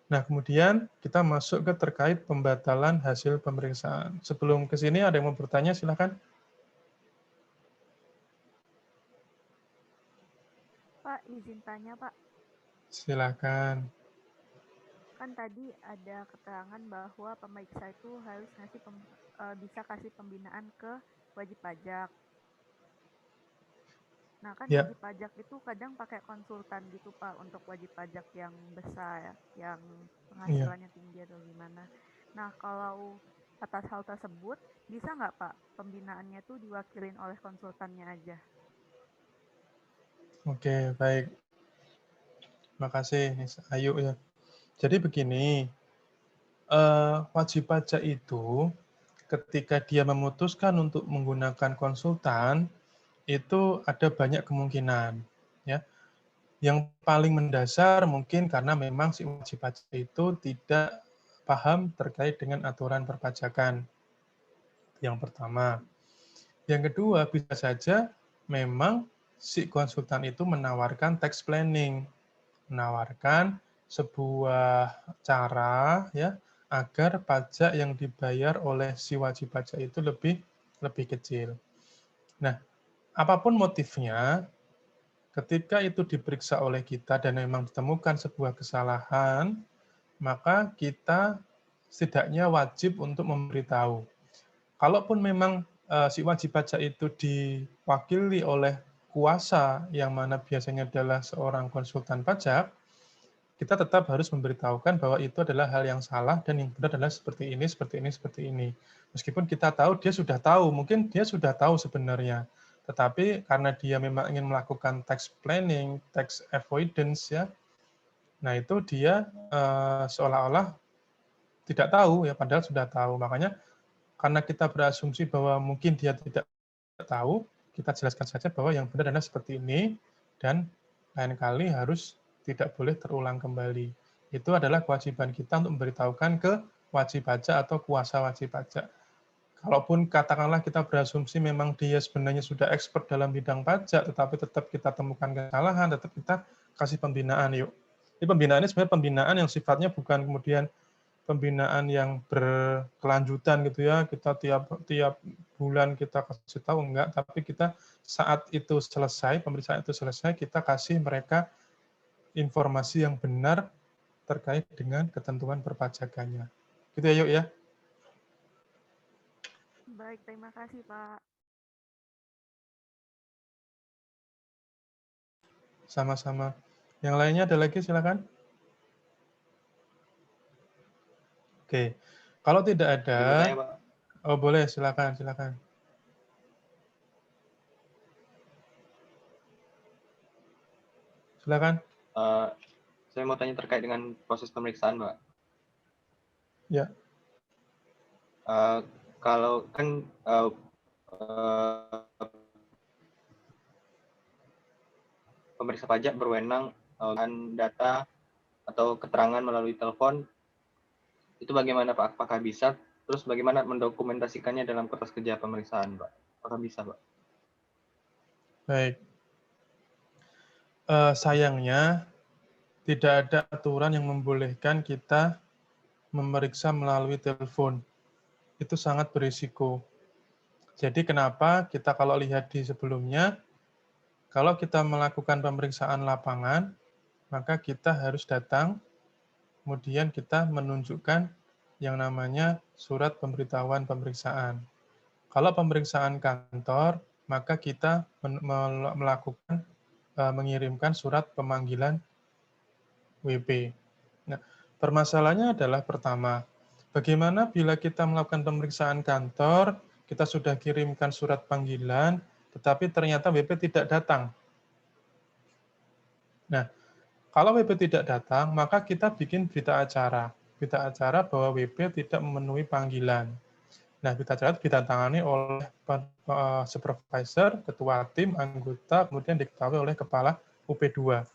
Nah, kemudian kita masuk ke terkait pembatalan hasil pemeriksaan. Sebelum ke sini ada yang mau bertanya, silakan. Pak, izin tanya, Pak. Silakan. Kan tadi ada keterangan bahwa pemeriksa itu harus bisa kasih pembinaan ke wajib pajak. Nah, kan Ya. wajib pajak itu kadang pakai konsultan gitu, Pak, untuk wajib pajak yang besar, yang penghasilannya tinggi atau gimana. Nah, kalau atas hal tersebut, bisa nggak, Pak, pembinaannya tuh diwakilin oleh konsultannya aja? Oke, baik. Makasih, Ayu ya. Jadi begini, wajib pajak itu ketika dia memutuskan untuk menggunakan konsultan, itu ada banyak kemungkinan. Ya. Yang paling mendasar mungkin karena memang si wajib pajak itu tidak paham terkait dengan aturan perpajakan. Yang pertama. Yang kedua, bisa saja memang si konsultan itu menawarkan tax planning, menawarkan sebuah cara ya agar pajak yang dibayar oleh si wajib pajak itu lebih kecil. Nah, apapun motifnya, ketika itu diperiksa oleh kita dan memang ditemukan sebuah kesalahan, maka kita setidaknya wajib untuk memberitahu. Kalaupun memang si wajib pajak itu diwakili oleh kuasa yang mana biasanya adalah seorang konsultan pajak, kita tetap harus memberitahukan bahwa itu adalah hal yang salah dan yang benar adalah seperti ini, seperti ini, seperti ini. Meskipun kita tahu, dia sudah tahu, mungkin dia sudah tahu sebenarnya. Tetapi karena dia memang ingin melakukan tax planning, tax avoidance, ya, nah itu dia seolah-olah tidak tahu, ya padahal sudah tahu. Makanya karena kita berasumsi bahwa mungkin dia tidak tahu, kita jelaskan saja bahwa yang benar adalah seperti ini, dan lain kali harus tidak boleh terulang kembali. Itu adalah kewajiban kita untuk memberitahukan ke wajib pajak atau kuasa wajib pajak. Kalaupun katakanlah kita berasumsi memang dia sebenarnya sudah expert dalam bidang pajak, tetapi tetap kita temukan kesalahan, tetap kita kasih pembinaan yuk. Jadi pembinaan ini sebenarnya pembinaan yang sifatnya bukan kemudian pembinaan yang berkelanjutan gitu ya, kita tiap bulan kita kasih tahu enggak, tapi kita saat itu selesai, pemeriksaan itu selesai, kita kasih mereka informasi yang benar terkait dengan ketentuan perpajakannya. Gitu ya, Yuk ya. Baik, terima kasih Pak. Sama-sama. Yang lainnya ada lagi, silakan. Oke, kalau tidak ada, Bertanya, Pak. oh boleh, silakan. Silakan. Saya mau tanya terkait dengan proses pemeriksaan, Pak. Ya. Kalau kan pemeriksa pajak berwenang dengan data atau keterangan melalui telepon, itu bagaimana Pak? Apakah bisa? Terus bagaimana mendokumentasikannya dalam kertas kerja pemeriksaan, Pak? Apakah bisa, Pak? Baik. Sayangnya tidak ada aturan yang membolehkan kita memeriksa melalui telepon. Itu sangat berisiko. Jadi kenapa kita kalau lihat di sebelumnya, kalau kita melakukan pemeriksaan lapangan, maka kita harus datang, kemudian kita menunjukkan yang namanya surat pemberitahuan pemeriksaan. Kalau pemeriksaan kantor, maka kita melakukan mengirimkan surat pemanggilan WP. Nah, permasalahannya adalah pertama, bagaimana bila kita melakukan pemeriksaan kantor, kita sudah kirimkan surat panggilan, tetapi ternyata WP tidak datang. Nah, kalau WP tidak datang, maka kita bikin berita acara. Berita acara bahwa WP tidak memenuhi panggilan. Nah, berita acara itu ditandatangani oleh supervisor, ketua tim, anggota, kemudian diketahui oleh kepala UP2.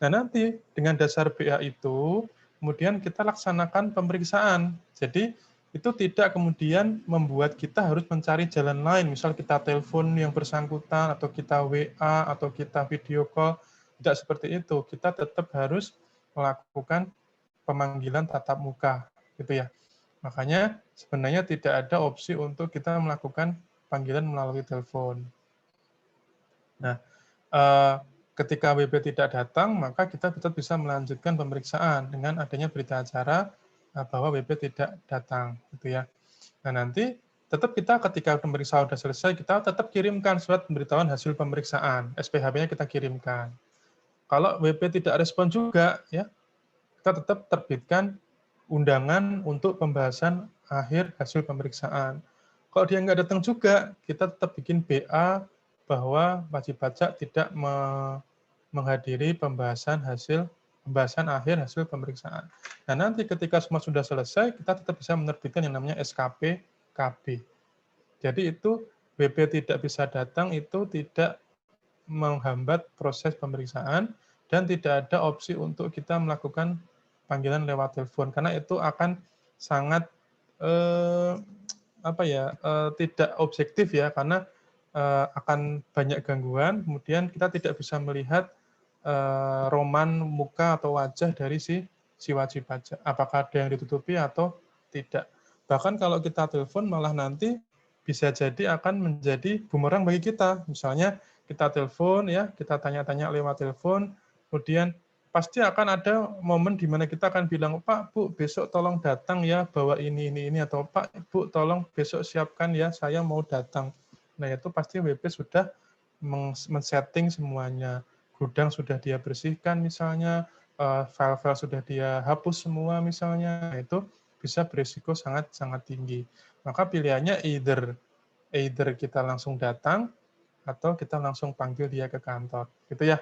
Nah, nanti dengan dasar BA itu, kemudian kita laksanakan pemeriksaan. Jadi, itu tidak kemudian membuat kita harus mencari jalan lain. Misal kita telepon yang bersangkutan, atau kita WA, atau kita video call. Tidak seperti itu. Kita tetap harus melakukan pemanggilan tatap muka. Gitu ya. Makanya sebenarnya tidak ada opsi untuk kita melakukan panggilan melalui telepon. Nah, ketika WP tidak datang, maka kita tetap bisa melanjutkan pemeriksaan dengan adanya berita acara bahwa WP tidak datang, gitu ya. Nah, nanti tetap kita ketika pemeriksaan sudah selesai, kita tetap kirimkan surat pemberitahuan hasil pemeriksaan, SPHP-nya kita kirimkan. Kalau WP tidak respon juga, ya, kita tetap terbitkan undangan untuk pembahasan akhir hasil pemeriksaan. Kalau dia nggak datang juga, kita tetap bikin BA bahwa wajib pajak tidak menghadiri pembahasan akhir hasil pemeriksaan. Nah, nanti ketika semua sudah selesai, kita tetap bisa menerbitkan yang namanya SKP KB. Jadi itu WP tidak bisa datang, itu tidak menghambat proses pemeriksaan, dan tidak ada opsi untuk kita melakukan panggilan lewat telepon, karena itu akan sangat tidak objektif ya, karena akan banyak gangguan, kemudian kita tidak bisa melihat roman muka atau wajah dari si wajib pajak, apakah ada yang ditutupi atau tidak. Bahkan kalau kita telepon malah nanti bisa jadi akan menjadi bumerang bagi kita. Misalnya kita telepon ya, kita tanya-tanya lewat telepon, kemudian pasti akan ada momen di mana kita akan bilang, Pak, Bu, besok tolong datang ya, bawa ini, atau Pak, Bu, tolong besok siapkan ya, saya mau datang. Nah, itu pasti WP sudah men-setting semuanya. Gudang sudah dia bersihkan misalnya, file-file sudah dia hapus semua misalnya, itu bisa berisiko sangat-sangat tinggi. Maka pilihannya either kita langsung datang, atau kita langsung panggil dia ke kantor. Gitu ya.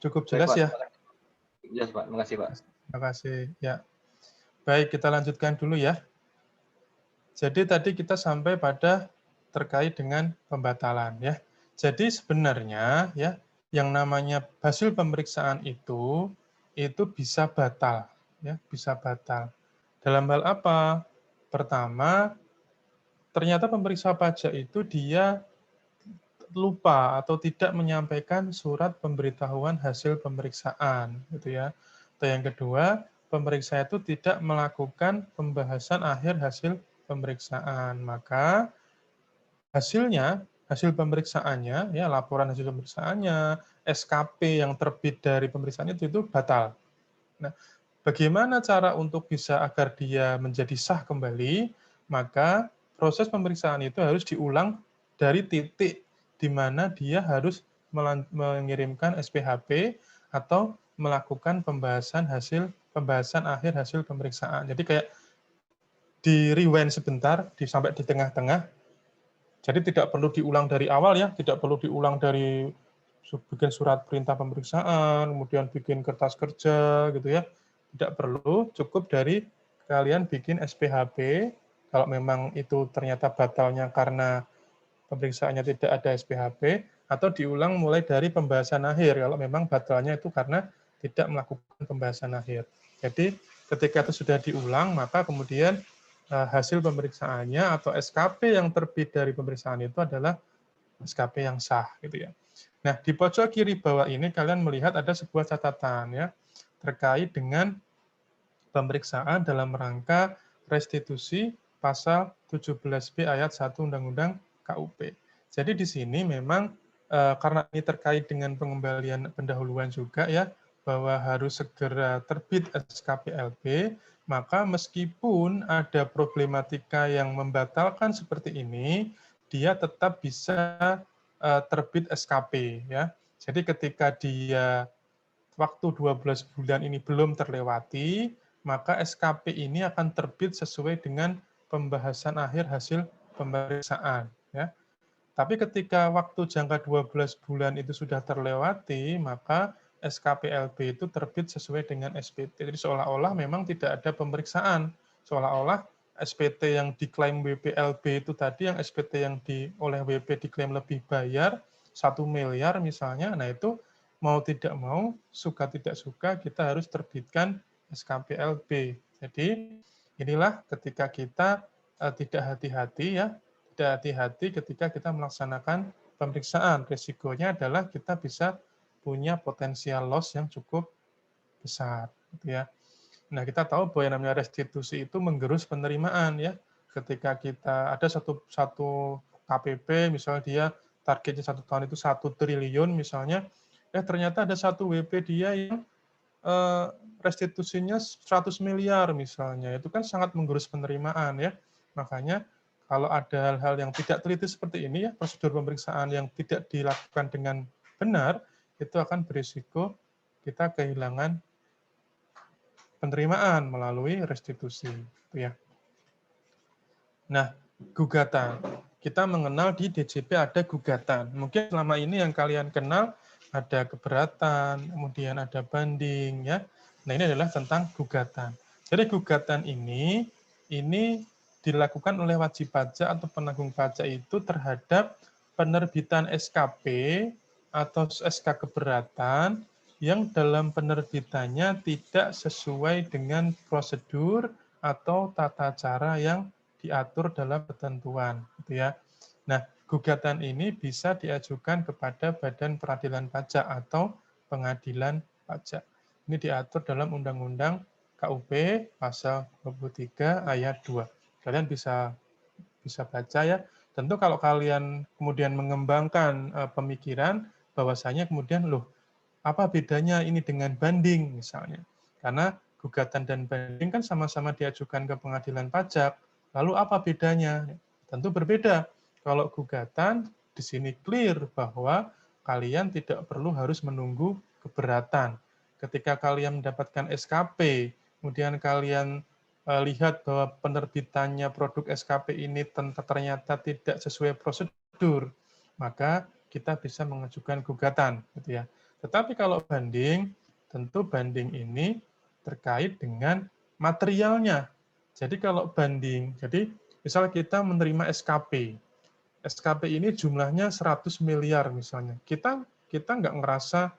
Cukup jelas ya? Jelas, Pak. Terima kasih, Pak. Terima kasih. Ya. Baik, kita lanjutkan dulu ya. Jadi tadi kita sampai pada terkait dengan pembatalan ya. Jadi sebenarnya ya, yang namanya hasil pemeriksaan itu bisa batal ya, bisa batal. Dalam hal apa? Pertama, ternyata pemeriksa pajak itu dia lupa atau tidak menyampaikan surat pemberitahuan hasil pemeriksaan, gitu ya. Atau yang kedua, pemeriksa itu tidak melakukan pembahasan akhir hasil pemeriksaan. Maka hasil pemeriksaannya, ya laporan hasil pemeriksaannya, SKP yang terbit dari pemeriksaan itu batal. Nah, bagaimana cara untuk bisa agar dia menjadi sah kembali? Maka proses pemeriksaan itu harus diulang dari titik di mana dia harus mengirimkan SPHP atau melakukan pembahasan akhir hasil pemeriksaan. Jadi kayak di rewind sebentar, sampai di tengah-tengah. Jadi tidak perlu diulang dari awal ya, tidak perlu diulang dari bikin surat perintah pemeriksaan, kemudian bikin kertas kerja gitu ya. Tidak perlu, cukup dari kalian bikin SPHP. Kalau memang itu ternyata batalnya karena pemeriksaannya tidak ada SPHP, atau diulang mulai dari pembahasan akhir kalau memang batalnya itu karena tidak melakukan pembahasan akhir. Jadi ketika itu sudah diulang, maka kemudian hasil pemeriksaannya atau SKP yang terbit dari pemeriksaan itu adalah SKP yang sah gitu ya. Nah, di pojok kiri bawah ini kalian melihat ada sebuah catatan ya terkait dengan pemeriksaan dalam rangka restitusi pasal 17B ayat 1 Undang-Undang KUP. Jadi di sini memang karena ini terkait dengan pengembalian pendahuluan juga ya, bahwa harus segera terbit SKPLB, maka meskipun ada problematika yang membatalkan seperti ini, dia tetap bisa terbit SKP ya. Jadi ketika dia waktu 12 bulan ini belum terlewati, maka SKP ini akan terbit sesuai dengan pembahasan akhir hasil pemeriksaan ya. Tapi ketika waktu jangka 12 bulan itu sudah terlewati, maka SKPLB itu terbit sesuai dengan SPT. Jadi seolah-olah memang tidak ada pemeriksaan. Seolah-olah SPT yang diklaim WPLB itu tadi, yang SPT yang oleh WP diklaim lebih bayar, 1 miliar misalnya, nah itu mau tidak mau, suka tidak suka, kita harus terbitkan SKPLB. Jadi inilah ketika kita tidak hati-hati ya, tidak hati-hati ketika kita melaksanakan pemeriksaan. Risikonya adalah kita bisa punya potensial loss yang cukup besar. Gitu ya. Nah, kita tahu bahwa yang namanya restitusi itu menggerus penerimaan ya. Ketika kita ada satu KPP, misalnya dia targetnya 1 tahun itu 1 triliun misalnya, ternyata ada satu WP dia yang restitusinya 100 miliar misalnya. Itu kan sangat menggerus penerimaan ya. Makanya kalau ada hal-hal yang tidak teliti seperti ini ya, prosedur pemeriksaan yang tidak dilakukan dengan benar, itu akan berisiko kita kehilangan penerimaan melalui restitusi. Ya. Nah, gugatan. Kita mengenal di DJP ada gugatan. Mungkin selama ini yang kalian kenal ada keberatan, kemudian ada banding. Ya. Nah, ini adalah tentang gugatan. Jadi gugatan ini dilakukan oleh wajib pajak atau penanggung pajak itu terhadap penerbitan SKP atau SK keberatan yang dalam penerbitannya tidak sesuai dengan prosedur atau tata cara yang diatur dalam ketentuan, gitu ya. Nah, gugatan ini bisa diajukan kepada Badan Peradilan Pajak atau Pengadilan Pajak. Ini diatur dalam Undang-Undang KUP pasal 23 ayat 2. Kalian bisa baca ya. Tentu kalau kalian kemudian mengembangkan pemikiran bahwasanya kemudian apa bedanya ini dengan banding misalnya. Karena gugatan dan banding kan sama-sama diajukan ke pengadilan pajak. Lalu apa bedanya? Tentu berbeda. Kalau gugatan di sini clear bahwa kalian tidak perlu harus menunggu keberatan. Ketika kalian mendapatkan SKP, kemudian kalian lihat bahwa penerbitannya produk SKP ini ternyata tidak sesuai prosedur, maka kita bisa mengajukan gugatan, gitu ya. Tetapi kalau banding, tentu banding ini terkait dengan materialnya. Jadi kalau banding, jadi misal kita menerima SKP, SKP ini jumlahnya 100 miliar misalnya. Kita nggak ngerasa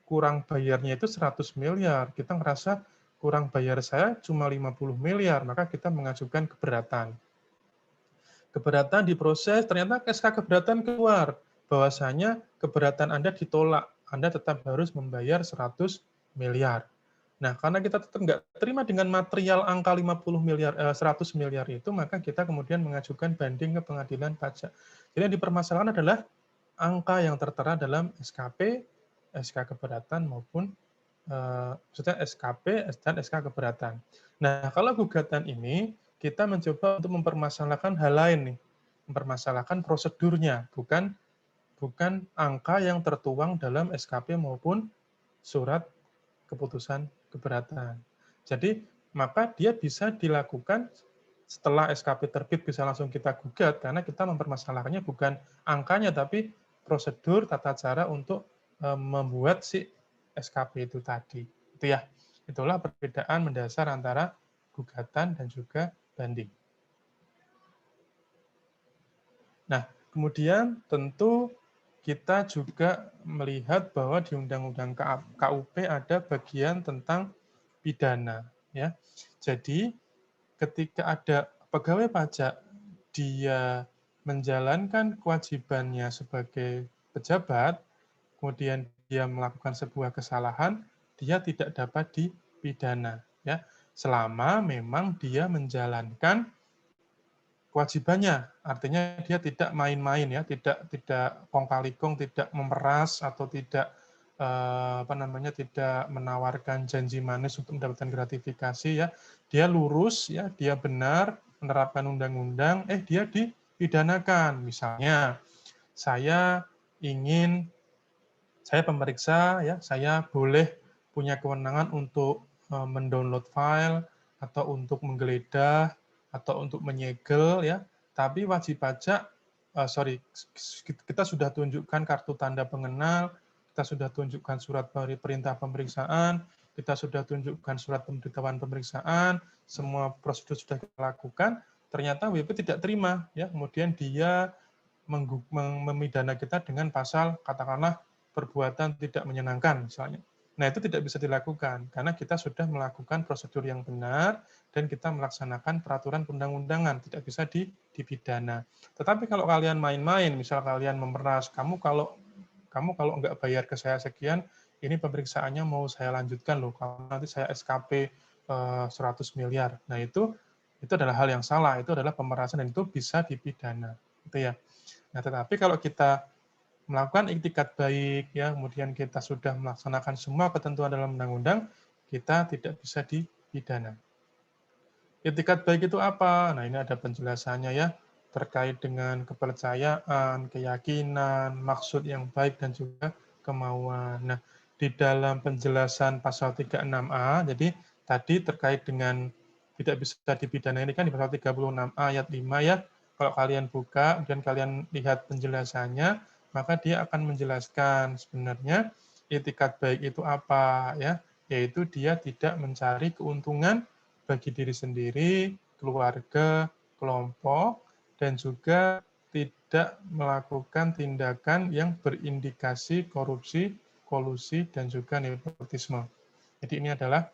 kurang bayarnya itu 100 miliar, kita ngerasa kurang bayar saya cuma 50 miliar, maka kita mengajukan keberatan. Keberatan diproses, ternyata SK keberatan keluar, bahwasanya keberatan Anda ditolak, Anda tetap harus membayar 100 miliar. Nah, karena kita tetap nggak terima dengan material angka 50 miliar, 100 miliar itu, maka kita kemudian mengajukan banding ke pengadilan pajak. Jadi yang dipermasalahkan adalah angka yang tertera dalam SKP, SK keberatan maupun maksudnya SKP dan SK keberatan. Nah, kalau gugatan ini kita mencoba untuk mempermasalahkan hal lain nih, mempermasalahkan prosedurnya, bukan angka yang tertuang dalam SKP maupun surat keputusan keberatan. Jadi, maka dia bisa dilakukan setelah SKP terbit bisa langsung kita gugat, karena kita mempermasalahkannya bukan angkanya, tapi prosedur tata cara untuk membuat si SKP itu tadi. Itu ya. Itulah perbedaan mendasar antara gugatan dan juga banding. Nah, kemudian tentu kita juga melihat bahwa di Undang-Undang KUP ada bagian tentang pidana, ya. Jadi ketika ada pegawai pajak dia menjalankan kewajibannya sebagai pejabat, kemudian dia melakukan sebuah kesalahan, dia tidak dapat dipidana, ya. Selama memang dia menjalankan kewajibannya, artinya dia tidak main-main ya, tidak kong kali kong, tidak memeras atau tidak tidak menawarkan janji manis untuk mendapatkan gratifikasi ya. Dia lurus ya, dia benar menerapkan undang-undang, dia dipidanakan. Misalnya saya pemeriksa ya, saya boleh punya kewenangan untuk mendownload file atau untuk menggeledah atau untuk menyegel ya, tapi wajib pajak kita sudah tunjukkan kartu tanda pengenal, kita sudah tunjukkan surat perintah pemeriksaan, kita sudah tunjukkan surat pemberitahuan pemeriksaan, semua prosedur sudah kita lakukan, ternyata WP tidak terima ya, kemudian dia memidana kita dengan pasal katakanlah perbuatan tidak menyenangkan misalnya. Nah, itu tidak bisa dilakukan karena kita sudah melakukan prosedur yang benar dan kita melaksanakan peraturan perundang-undangan, tidak bisa dipidana. Tetapi kalau kalian main-main, misal kalian memeras, kamu kalau nggak bayar ke saya sekian, ini pemeriksaannya mau saya lanjutkan loh, kalau nanti saya SKP 100 miliar. Nah, itu adalah hal yang salah, itu adalah pemerasan dan itu bisa dipidana. Gitu ya. Nah, tetapi kalau kita melakukan iktikat baik, ya, kemudian kita sudah melaksanakan semua ketentuan dalam undang-undang, kita tidak bisa dipidana. Iktikat baik itu apa? Nah, ini ada penjelasannya ya, terkait dengan kepercayaan, keyakinan, maksud yang baik, dan juga kemauan. Nah, di dalam penjelasan pasal 36A, jadi tadi terkait dengan tidak bisa dipidana ini kan di pasal 36A ayat 5 ya, kalau kalian buka dan kalian lihat penjelasannya, maka dia akan menjelaskan sebenarnya itikat baik itu apa ya, yaitu dia tidak mencari keuntungan bagi diri sendiri, keluarga, kelompok, dan juga tidak melakukan tindakan yang berindikasi korupsi, kolusi, dan juga nepotisme. Jadi ini adalah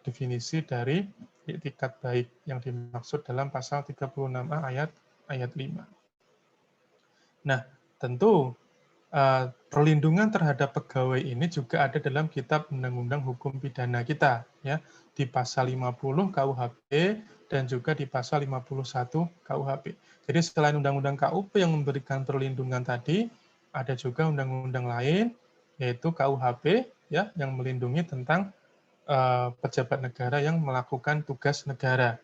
definisi dari itikat baik yang dimaksud dalam pasal 36A ayat 5. Nah, tentu perlindungan terhadap pegawai ini juga ada dalam Kitab Undang-Undang Hukum Pidana kita, ya, di pasal 50 KUHP dan juga di pasal 51 KUHP. Jadi selain Undang-Undang KUP yang memberikan perlindungan tadi, ada juga undang-undang lain, yaitu KUHP, ya, yang melindungi tentang pejabat negara yang melakukan tugas negara.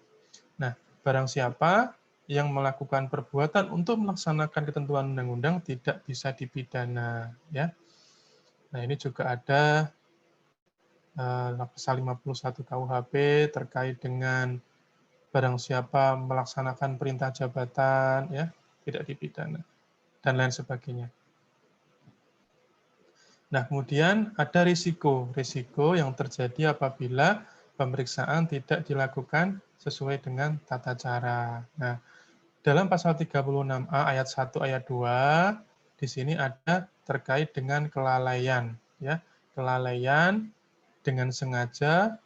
Nah, barang siapa yang melakukan perbuatan untuk melaksanakan ketentuan undang-undang tidak bisa dipidana, ya. Nah, ini juga ada pasal 51 KUHP terkait dengan barang siapa melaksanakan perintah jabatan, ya, tidak dipidana, dan lain sebagainya. Nah, kemudian ada risiko yang terjadi apabila pemeriksaan tidak dilakukan sesuai dengan tata cara. Nah, dalam pasal 36A ayat 1 ayat 2 di sini ada terkait dengan kelalaian, ya. Kelalaian dengan sengaja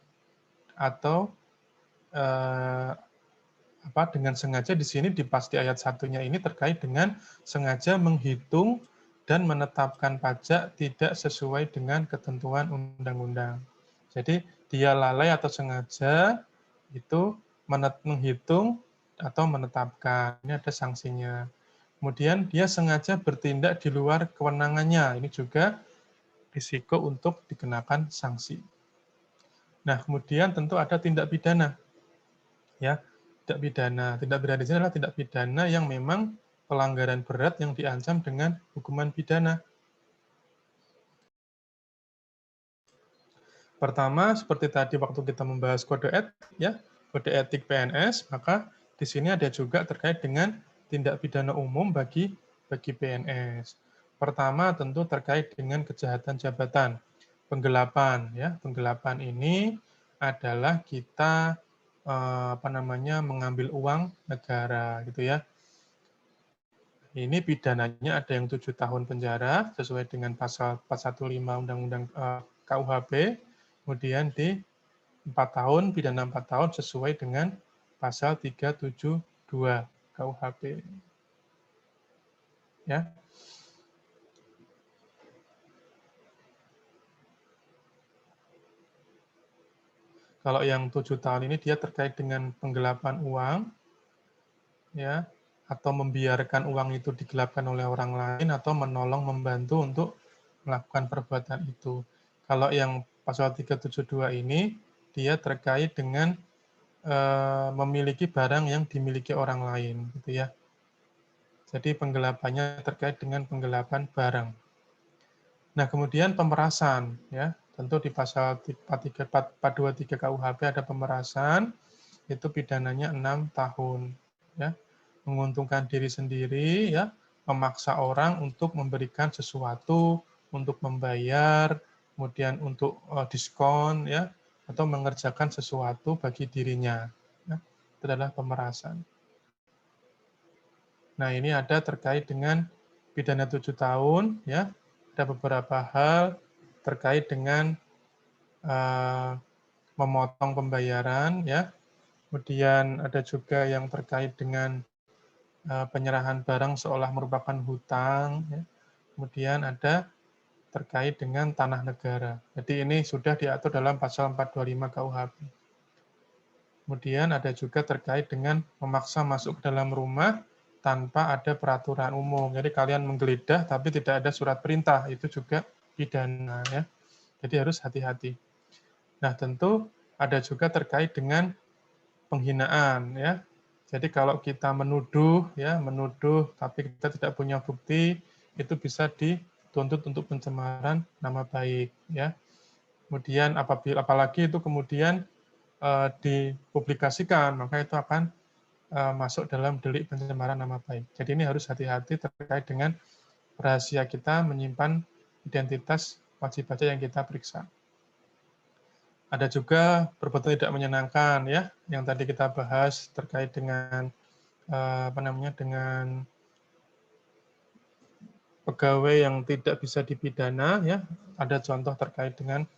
atau dengan sengaja di sini di ayat 1-nya ini terkait dengan sengaja menghitung dan menetapkan pajak tidak sesuai dengan ketentuan undang-undang. Jadi dia lalai atau sengaja itu menghitung atau menetapkan. Ini ada sanksinya. Kemudian dia sengaja bertindak di luar kewenangannya. Ini juga risiko untuk dikenakan sanksi. Nah, kemudian tentu ada tindak pidana. Ya, tindak pidana. Tindak pidana di sini adalah tindak pidana yang memang pelanggaran berat yang diancam dengan hukuman pidana. Pertama, seperti tadi waktu kita membahas kode etik, ya, kode etik PNS, maka di sini ada juga terkait dengan tindak pidana umum bagi PNS. Pertama, tentu terkait dengan kejahatan jabatan, penggelapan, ya. Penggelapan ini adalah kita mengambil uang negara, gitu ya. Ini pidananya ada yang 7 tahun penjara sesuai dengan pasal 415 Undang-Undang KUHP. Kemudian di 4 tahun, pidana 4 tahun sesuai dengan pasal 372 KUHP. Ya. Kalau yang 7 tahun ini dia terkait dengan penggelapan uang, ya, atau membiarkan uang itu digelapkan oleh orang lain atau menolong membantu untuk melakukan perbuatan itu. Kalau yang pasal 372 ini dia terkait dengan memiliki barang yang dimiliki orang lain, gitu ya. Jadi penggelapannya terkait dengan penggelapan barang. Nah, kemudian pemerasan, ya, tentu di pasal 423 KUHP ada pemerasan, itu pidananya 6 tahun, ya. Menguntungkan diri sendiri, ya, memaksa orang untuk memberikan sesuatu, untuk membayar, kemudian untuk diskon, ya, atau mengerjakan sesuatu bagi dirinya. Ya, itu adalah pemerasan. Nah, ini ada terkait dengan pidana 7 tahun, ya. Ada beberapa hal terkait dengan memotong pembayaran, ya. Kemudian ada juga yang terkait dengan penyerahan barang seolah merupakan hutang, ya. Kemudian ada terkait dengan tanah negara. Jadi ini sudah diatur dalam pasal 425 KUHP. Kemudian ada juga terkait dengan memaksa masuk ke dalam rumah tanpa ada peraturan umum. Jadi kalian menggeledah tapi tidak ada surat perintah, itu juga pidana, ya. Jadi harus hati-hati. Nah, tentu ada juga terkait dengan penghinaan, ya. Jadi kalau kita menuduh, ya, menuduh tapi kita tidak punya bukti, itu bisa dituntut untuk pencemaran nama baik, ya. Kemudian apalagi itu kemudian dipublikasikan, maka itu akan masuk dalam delik pencemaran nama baik. Jadi ini harus hati-hati terkait dengan rahasia kita menyimpan identitas wajib pajak yang kita periksa. Ada juga perbuatan tidak menyenangkan, ya, yang tadi kita bahas terkait dengan dengan pegawai yang tidak bisa dipidana, ya. Ada contoh terkait dengan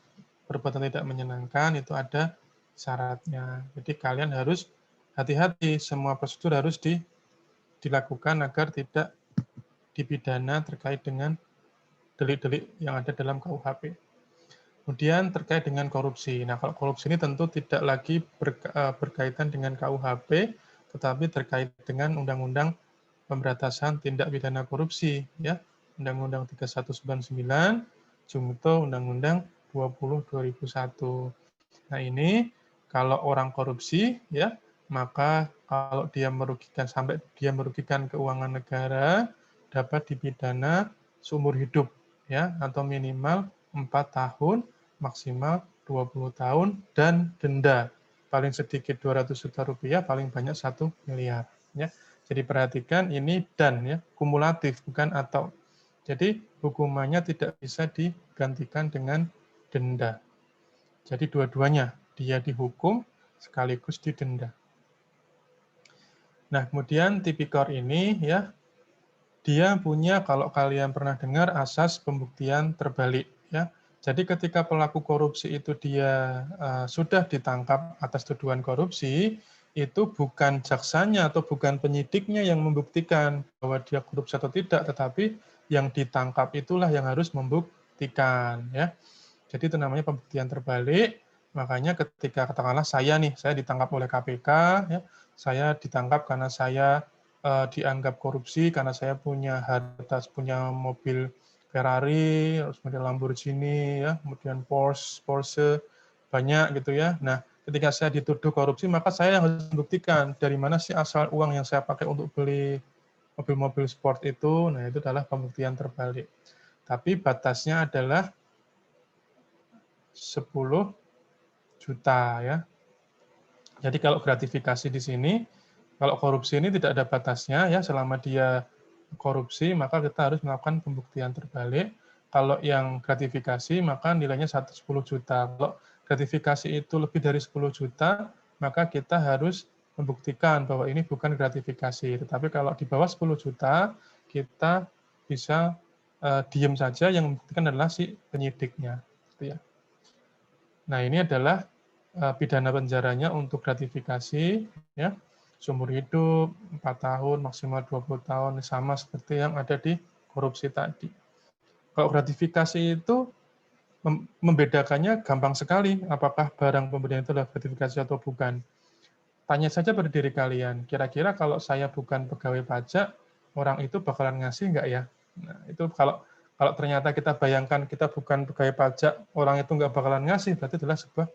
perbuatan tidak menyenangkan, itu ada syaratnya. Jadi kalian harus hati-hati, semua prosedur harus dilakukan agar tidak dipidana terkait dengan delik-delik yang ada dalam KUHP. Kemudian terkait dengan korupsi. Nah, kalau korupsi ini tentu tidak lagi berkaitan dengan KUHP, tetapi terkait dengan Undang-Undang Pemberantasan Tindak Pidana Korupsi, ya, Undang-Undang 3199, Junto Undang-Undang 20/2001. Nah, ini kalau orang korupsi, ya, maka kalau dia merugikan sampai dia merugikan keuangan negara dapat dipidana seumur hidup, ya, atau minimal 4 tahun, maksimal 20 tahun, dan denda paling sedikit 200 juta rupiah, paling banyak 1 miliar. Ya. Jadi perhatikan ini dan, ya, kumulatif, bukan atau. Jadi hukumannya tidak bisa digantikan dengan denda. Jadi dua-duanya, dia dihukum sekaligus didenda. Nah, kemudian tipikor ini, ya, dia punya, kalau kalian pernah dengar, asas pembuktian terbalik, ya. Jadi ketika pelaku korupsi itu dia sudah ditangkap atas tuduhan korupsi, itu bukan jaksanya atau bukan penyidiknya yang membuktikan bahwa dia korupsi atau tidak, tetapi yang ditangkap itulah yang harus membuktikan, ya. Jadi itu namanya pembuktian terbalik. Makanya ketika katakanlah saya ditangkap oleh KPK, ya, saya ditangkap karena saya dianggap korupsi, karena saya punya harta, punya mobil Ferrari, kemudian Lamborghini, ya, kemudian Porsche, banyak gitu ya. Nah, ketika saya dituduh korupsi, maka saya harus membuktikan dari mana sih asal uang yang saya pakai untuk beli mobil-mobil sport itu. Nah, itu adalah pembuktian terbalik. Tapi batasnya adalah 10 juta ya. Jadi kalau gratifikasi di sini, kalau korupsi ini tidak ada batasnya ya, selama dia korupsi maka kita harus melakukan pembuktian terbalik. Kalau yang gratifikasi maka nilainya 10 juta. Kalau gratifikasi itu lebih dari 10 juta, maka kita harus membuktikan bahwa ini bukan gratifikasi. Tetapi kalau di bawah 10 juta, kita bisa diam saja, yang membuktikan adalah si penyidiknya. Gitu ya. Nah, ini adalah pidana penjaranya untuk gratifikasi, ya, seumur hidup, 4 tahun, maksimal 20 tahun, sama seperti yang ada di korupsi tadi. Kalau gratifikasi itu membedakannya gampang sekali, apakah barang pemberian itu adalah gratifikasi atau bukan. Tanya saja pada diri kalian, kira-kira kalau saya bukan pegawai pajak, orang itu bakalan ngasih nggak ya? Nah, itu kalau ternyata kita bayangkan kita bukan pegawai pajak, orang itu nggak bakalan ngasih, berarti adalah sebuah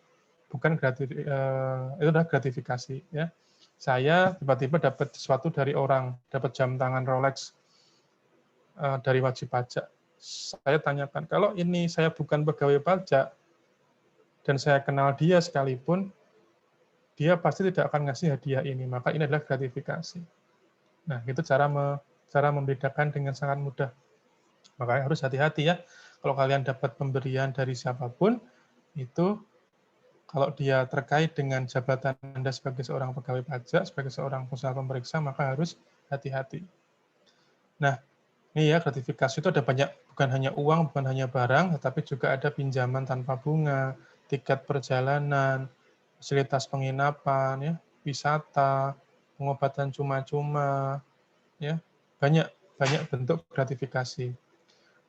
bukan itu adalah gratifikasi ya. Saya tiba-tiba dapat sesuatu dari orang, dapat jam tangan Rolex dari wajib pajak. Saya tanyakan, kalau ini saya bukan pegawai pajak dan saya kenal dia sekalipun, dia pasti tidak akan ngasih hadiah ini, maka ini adalah gratifikasi. Nah, itu cara membedakan dengan sangat mudah. Makanya harus hati-hati ya. Kalau kalian dapat pemberian dari siapapun, itu kalau dia terkait dengan jabatan Anda sebagai seorang pegawai pajak, sebagai seorang pengusaha pemeriksa, maka harus hati-hati. Nah, ini ya, gratifikasi itu ada banyak, bukan hanya uang, bukan hanya barang, tetapi juga ada pinjaman tanpa bunga, tiket perjalanan, fasilitas penginapan, ya, wisata, pengobatan cuma-cuma, ya, banyak bentuk gratifikasi.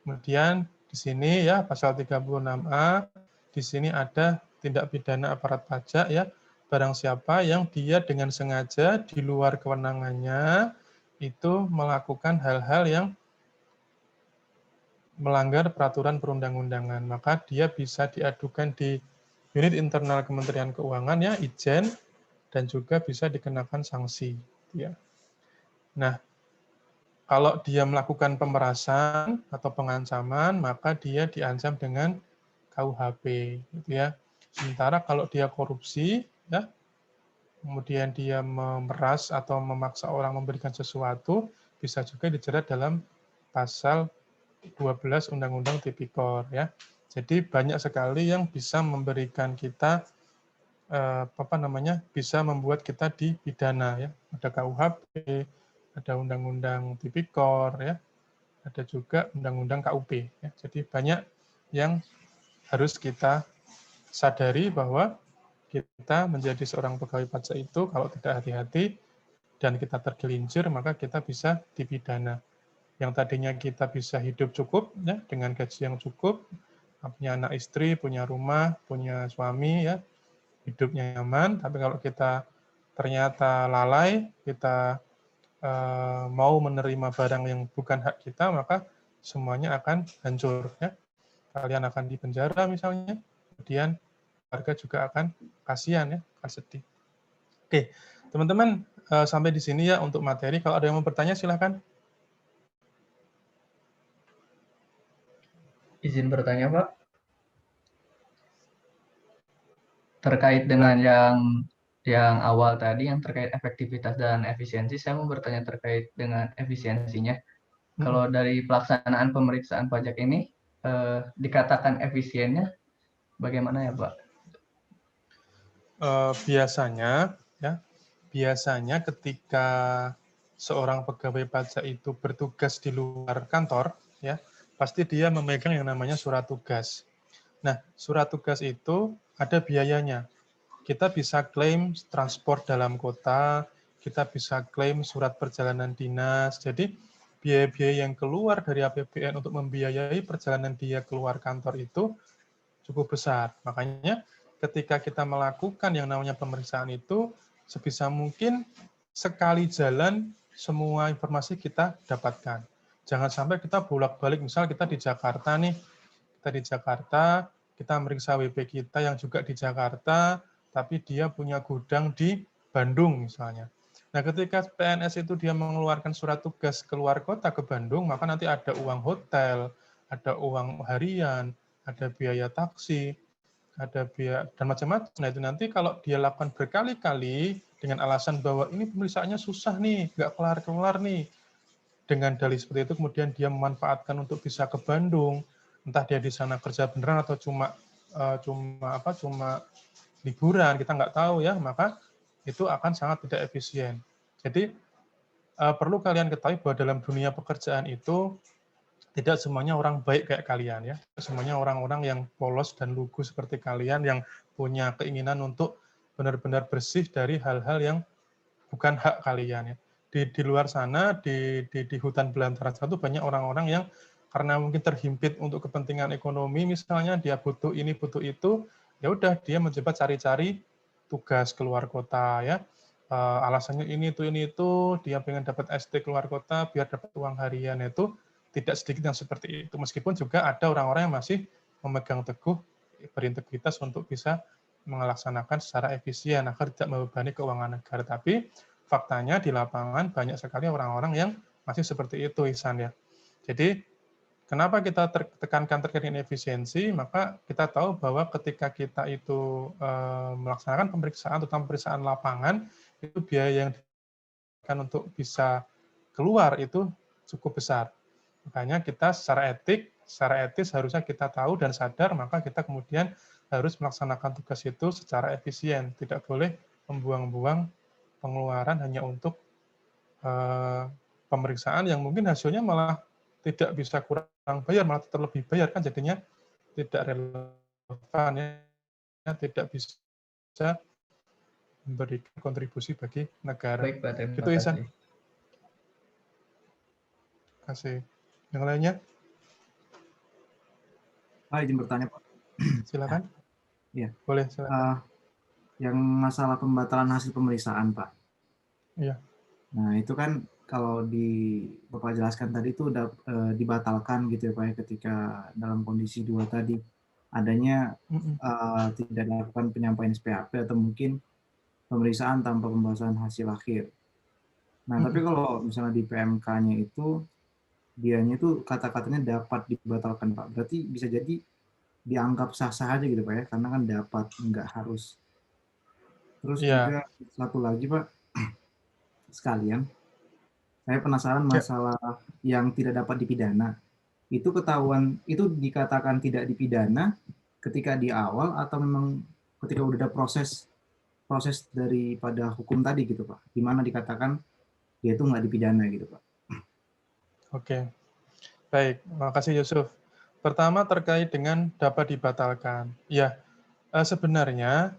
Kemudian di sini ya pasal 36A, di sini ada tindak pidana aparat pajak ya, barang siapa yang dia dengan sengaja di luar kewenangannya itu melakukan hal-hal yang melanggar peraturan perundang-undangan, maka dia bisa diadukan di unit internal Kementerian Keuangan ya, Ijen, dan juga bisa dikenakan sanksi ya. Nah, kalau dia melakukan pemerasan atau pengancaman, maka dia diancam dengan KUHP, gitu ya. Sementara kalau dia korupsi, ya, kemudian dia memeras atau memaksa orang memberikan sesuatu, bisa juga dijerat dalam pasal 12 Undang-Undang Tipikor, ya. Jadi banyak sekali yang bisa memberikan kita bisa membuat kita dipidana, ya. Ada KUHP, ada Undang-Undang Tipikor, ya. Ada juga Undang-Undang KUP, ya. Jadi banyak yang harus kita sadari bahwa kita menjadi seorang pegawai pajak itu kalau tidak hati-hati dan kita tergelincir, maka kita bisa dipidana. Yang tadinya kita bisa hidup cukup ya, dengan gaji yang cukup, punya anak istri, punya rumah, punya suami, ya, hidupnya nyaman. Tapi kalau kita ternyata lalai, kita mau menerima barang yang bukan hak kita, maka semuanya akan hancur. Ya. Kalian akan dipenjara misalnya, kemudian keluarga juga akan kasihan, ya, akan sedih. Oke, teman-teman, sampai di sini ya untuk materi. Kalau ada yang mau bertanya, silahkan. Izin bertanya, Pak. Terkait dengan yang awal tadi, yang terkait efektivitas dan efisiensi, saya mau bertanya terkait dengan efisiensinya. Kalau dari pelaksanaan pemeriksaan pajak ini, dikatakan efisiennya, bagaimana ya, Pak? Biasanya ketika seorang pegawai pajak itu bertugas di luar kantor, ya, pasti dia memegang yang namanya surat tugas. Nah, surat tugas itu ada biayanya. Kita bisa klaim transport dalam kota, kita bisa klaim surat perjalanan dinas. Jadi, biaya-biaya yang keluar dari APBN untuk membiayai perjalanan dia keluar kantor itu cukup besar. Makanya, ketika kita melakukan yang namanya pemeriksaan itu, sebisa mungkin sekali jalan semua informasi kita dapatkan. Jangan sampai kita bolak-balik, misal kita di Jakarta nih, kita meriksa WP kita yang juga di Jakarta, tapi dia punya gudang di Bandung misalnya. Nah, ketika PNS itu dia mengeluarkan surat tugas keluar kota ke Bandung, maka nanti ada uang hotel, ada uang harian, ada biaya taksi, ada biaya dan macam-macam. Nah, itu nanti kalau dia lakukan berkali-kali dengan alasan bahwa ini pemeriksaannya susah nih, nggak kelar-kelar nih. Dengan dalih seperti itu kemudian dia memanfaatkan untuk bisa ke Bandung, entah dia di sana kerja beneran atau cuma liburan, kita nggak tahu ya, maka itu akan sangat tidak efisien. Jadi perlu kalian ketahui bahwa dalam dunia pekerjaan itu tidak semuanya orang baik kayak kalian ya. Semuanya orang-orang yang polos dan lugu seperti kalian yang punya keinginan untuk benar-benar bersih dari hal-hal yang bukan hak kalian ya. Di luar sana di hutan belantara itu banyak orang-orang yang karena mungkin terhimpit untuk kepentingan ekonomi misalnya, dia butuh ini butuh itu, ya udah dia mencoba cari-cari tugas keluar kota ya. Alasannya ini itu, dia pengen dapat ST keluar kota biar dapat uang harian. Itu tidak sedikit yang seperti itu, meskipun juga ada orang-orang yang masih memegang teguh berintegritas untuk bisa melaksanakan secara efisien agar tidak membebani keuangan negara. Tapi faktanya di lapangan banyak sekali orang-orang yang masih seperti itu, Ihsan ya. Jadi kenapa kita tekankan terkait dengan efisiensi? Maka kita tahu bahwa ketika kita itu melaksanakan pemeriksaan, terutama pemeriksaan lapangan, itu biaya yang dikeluarkan untuk bisa keluar itu cukup besar. Makanya kita secara etis harusnya kita tahu dan sadar, maka kita kemudian harus melaksanakan tugas itu secara efisien. Tidak boleh membuang-buang pengeluaran hanya untuk pemeriksaan yang mungkin hasilnya malah tidak bisa kurang bayar, malah terlebih bayar, kan jadinya tidak relevan ya, tidak bisa memberikan kontribusi bagi negara. Baik, Pak, terima Gitu, Ihsan. kasih. Terima kasih. Yang lainnya? Pak, izin bertanya, Pak. Silakan. Iya. Boleh, silakan. Yang masalah pembatalan hasil pemeriksaan, Pak. Iya. Nah, itu kan kalau Bapak jelaskan tadi itu udah dibatalkan gitu ya Pak ya, ketika dalam kondisi 2 tadi adanya tidak dilakukan penyampaian SPAP atau mungkin pemeriksaan tanpa pembahasan hasil akhir. Nah, tapi kalau misalnya di PMK-nya itu dianya itu kata-katanya dapat dibatalkan Pak. Berarti bisa jadi dianggap sah-sah aja gitu Pak ya, karena kan dapat, nggak harus. Terus juga satu lagi Pak, sekalian, saya penasaran masalah yang tidak dapat dipidana. Itu ketahuan, itu dikatakan tidak dipidana ketika di awal atau memang ketika udah ada proses daripada hukum tadi gitu Pak, di mana dikatakan dia itu nggak dipidana gitu Pak. Oke, baik, makasih Yusuf. Pertama terkait dengan dapat dibatalkan. Ya, sebenarnya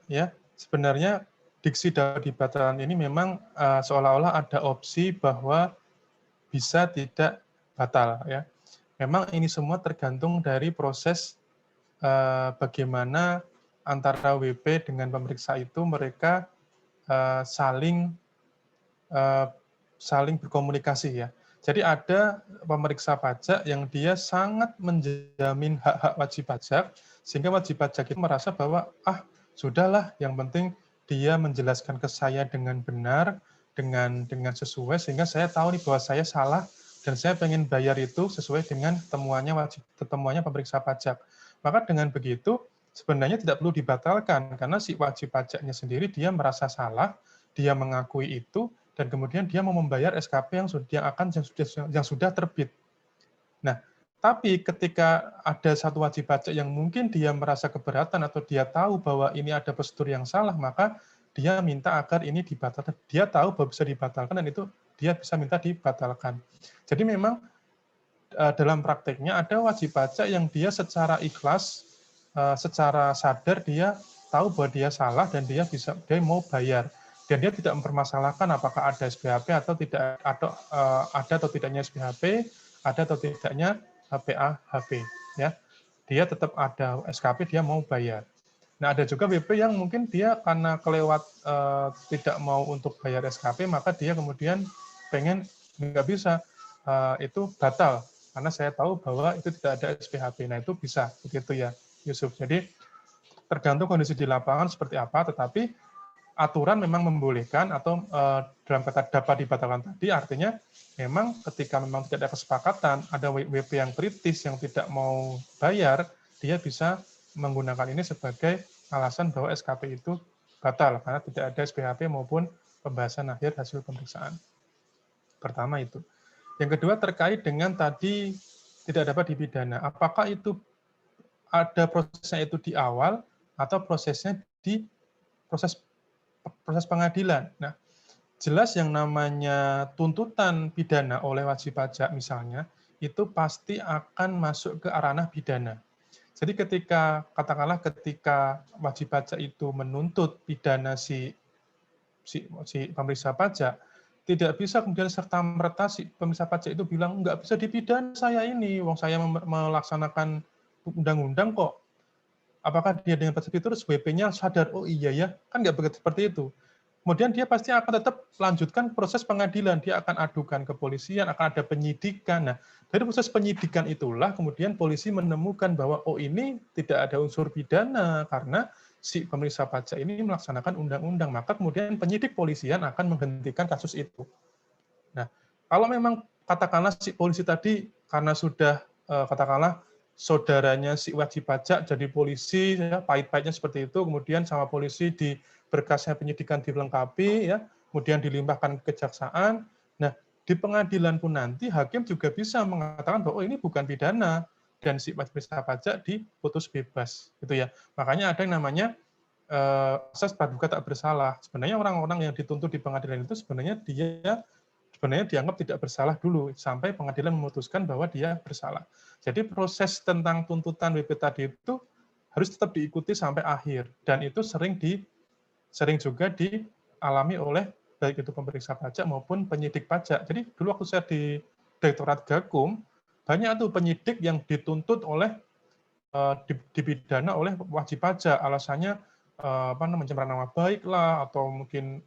diksi dapat dibatalkan ini memang seolah-olah ada opsi bahwa bisa tidak batal ya. Memang ini semua tergantung dari proses bagaimana antara WP dengan pemeriksa itu mereka saling berkomunikasi ya. Jadi ada pemeriksa pajak yang dia sangat menjamin hak-hak wajib pajak, sehingga wajib pajak itu merasa bahwa sudahlah, yang penting dia menjelaskan ke saya dengan benar, dengan sesuai, sehingga saya tahu nih bahwa saya salah dan saya pengen bayar itu sesuai dengan temuannya pemeriksa pajak. Maka dengan begitu sebenarnya tidak perlu dibatalkan karena si wajib pajaknya sendiri dia merasa salah, dia mengakui itu, dan kemudian dia mau membayar SKP yang sudah terbit. Nah, tapi ketika ada satu wajib pajak yang mungkin dia merasa keberatan atau dia tahu bahwa ini ada prosedur yang salah, maka dia minta agar ini dibatalkan. Dia tahu bahwa bisa dibatalkan dan itu dia bisa minta dibatalkan. Jadi memang dalam prakteknya ada wajib pajak yang dia secara ikhlas, secara sadar dia tahu bahwa dia salah dan dia mau bayar. Dan dia tidak mempermasalahkan apakah ada SPHP atau tidak, atau ada atau tidaknya SPHP, ada atau tidaknya HPA-HP. Ya. Dia tetap ada SKP, dia mau bayar. Nah, ada juga WP yang mungkin dia karena kelewat tidak mau untuk bayar SKP, maka dia kemudian pengen nggak bisa, itu batal. Karena saya tahu bahwa itu tidak ada SPHP. Nah, itu bisa, begitu ya, Yusuf. Jadi, tergantung kondisi di lapangan seperti apa, tetapi aturan memang membolehkan atau dalam kata dapat dibatalkan tadi, artinya memang ketika memang tidak ada kesepakatan, ada WP yang kritis yang tidak mau bayar, dia bisa menggunakan ini sebagai alasan bahwa SKP itu batal karena tidak ada SPHP maupun pembahasan akhir hasil pemeriksaan. Pertama itu. Yang kedua terkait dengan tadi tidak dapat dipidana. Apakah itu ada prosesnya itu di awal atau prosesnya di proses pengadilan? Nah, jelas yang namanya tuntutan pidana oleh wajib pajak misalnya, itu pasti akan masuk ke ranah pidana. Jadi katakanlah ketika wajib pajak itu menuntut pidana si pemeriksa pajak, tidak bisa kemudian serta-merta si pemeriksa pajak itu bilang, nggak bisa dipidana saya ini, wong saya melaksanakan undang-undang kok. Apakah dia dengan persepsi terus WP-nya sadar, oh iya ya, kan nggak begitu seperti itu. Kemudian dia pasti akan tetap lanjutkan proses pengadilan, dia akan adukan ke kepolisian, akan ada penyidikan. Nah, dari proses penyidikan itulah kemudian polisi menemukan bahwa oh ini tidak ada unsur pidana karena si pemeriksa pajak ini melaksanakan undang-undang, maka kemudian penyidik polisian akan menghentikan kasus itu. Nah, kalau memang katakanlah si polisi tadi karena sudah katakanlah saudaranya si wajib pajak jadi polisi, ya, pahit-pahitnya seperti itu, kemudian sama polisi di berkasnya penyidikan dilengkapi, ya, kemudian dilimpahkan ke kejaksaan. Nah, di pengadilan pun nanti hakim juga bisa mengatakan bahwa oh, ini bukan pidana dan si wajib pajak diputus bebas, gitu ya. Makanya ada yang namanya asas praduga tak bersalah. Sebenarnya orang-orang yang dituntut di pengadilan itu sebenarnya dianggap tidak bersalah dulu sampai pengadilan memutuskan bahwa dia bersalah. Jadi proses tentang tuntutan WP tadi itu harus tetap diikuti sampai akhir dan itu sering juga dialami oleh baik itu pemeriksa pajak maupun penyidik pajak. Jadi dulu waktu saya di Direktorat Gakum banyak tuh penyidik yang dituntut oleh dipidana oleh wajib pajak, alasannya mencemar nama baik lah atau mungkin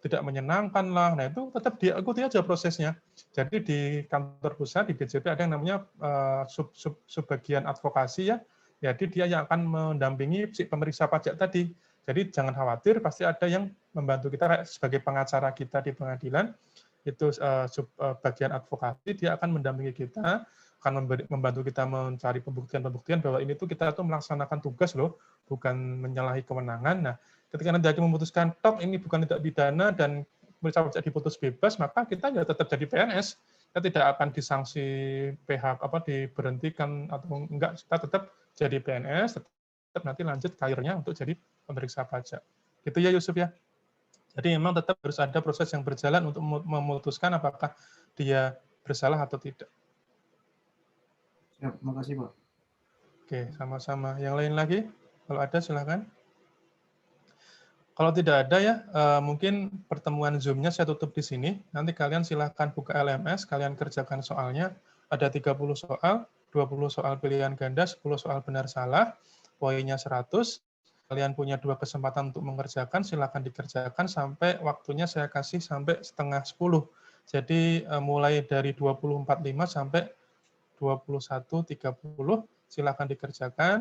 tidak menyenangkan lah. Nah, itu tetap diikuti aja prosesnya. Jadi di kantor pusat, di DJP ada yang namanya subbagian advokasi ya. Jadi dia yang akan mendampingi si pemeriksa pajak tadi. Jadi jangan khawatir, pasti ada yang membantu kita sebagai pengacara kita di pengadilan. Itu bagian advokasi, dia akan mendampingi kita, akan membantu kita mencari pembuktian-pembuktian bahwa ini tuh kita tuh melaksanakan tugas loh, bukan menyalahi kewenangan. Nah, ketika nanti hakim memutuskan tok ini bukan tindak pidana dan pemeriksa pajak diputus bebas, maka kita ya tetap jadi PNS. Kita tidak akan disanksi PHK diberhentikan atau enggak, kita tetap jadi PNS, tetap nanti lanjut karirnya untuk jadi pemeriksa pajak. Gitu ya Yusuf ya. Jadi memang tetap harus ada proses yang berjalan untuk memutuskan apakah dia bersalah atau tidak. Ya, terima kasih Pak. Oke, sama-sama. Yang lain lagi? Kalau ada silakan. Kalau tidak ada ya, mungkin pertemuan Zoom-nya saya tutup di sini. Nanti kalian silahkan buka LMS, kalian kerjakan soalnya. Ada 30 soal, 20 soal pilihan ganda, 10 soal benar salah, poinnya 100. Kalian punya 2 kesempatan untuk mengerjakan, silahkan dikerjakan sampai waktunya saya kasih sampai setengah 10. Jadi mulai dari 20.45 sampai 21.30, silakan dikerjakan.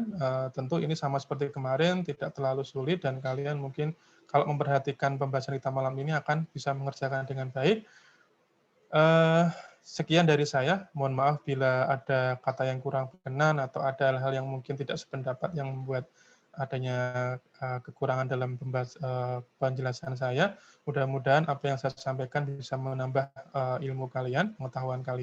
Tentu ini sama seperti kemarin, tidak terlalu sulit dan kalian mungkin kalau memperhatikan pembahasan kita malam ini akan bisa mengerjakan dengan baik. Sekian dari saya. Mohon maaf bila ada kata yang kurang berkenan atau ada hal-hal yang mungkin tidak sependapat yang membuat adanya kekurangan dalam penjelasan saya. Mudah-mudahan apa yang saya sampaikan bisa menambah ilmu kalian, pengetahuan kalian.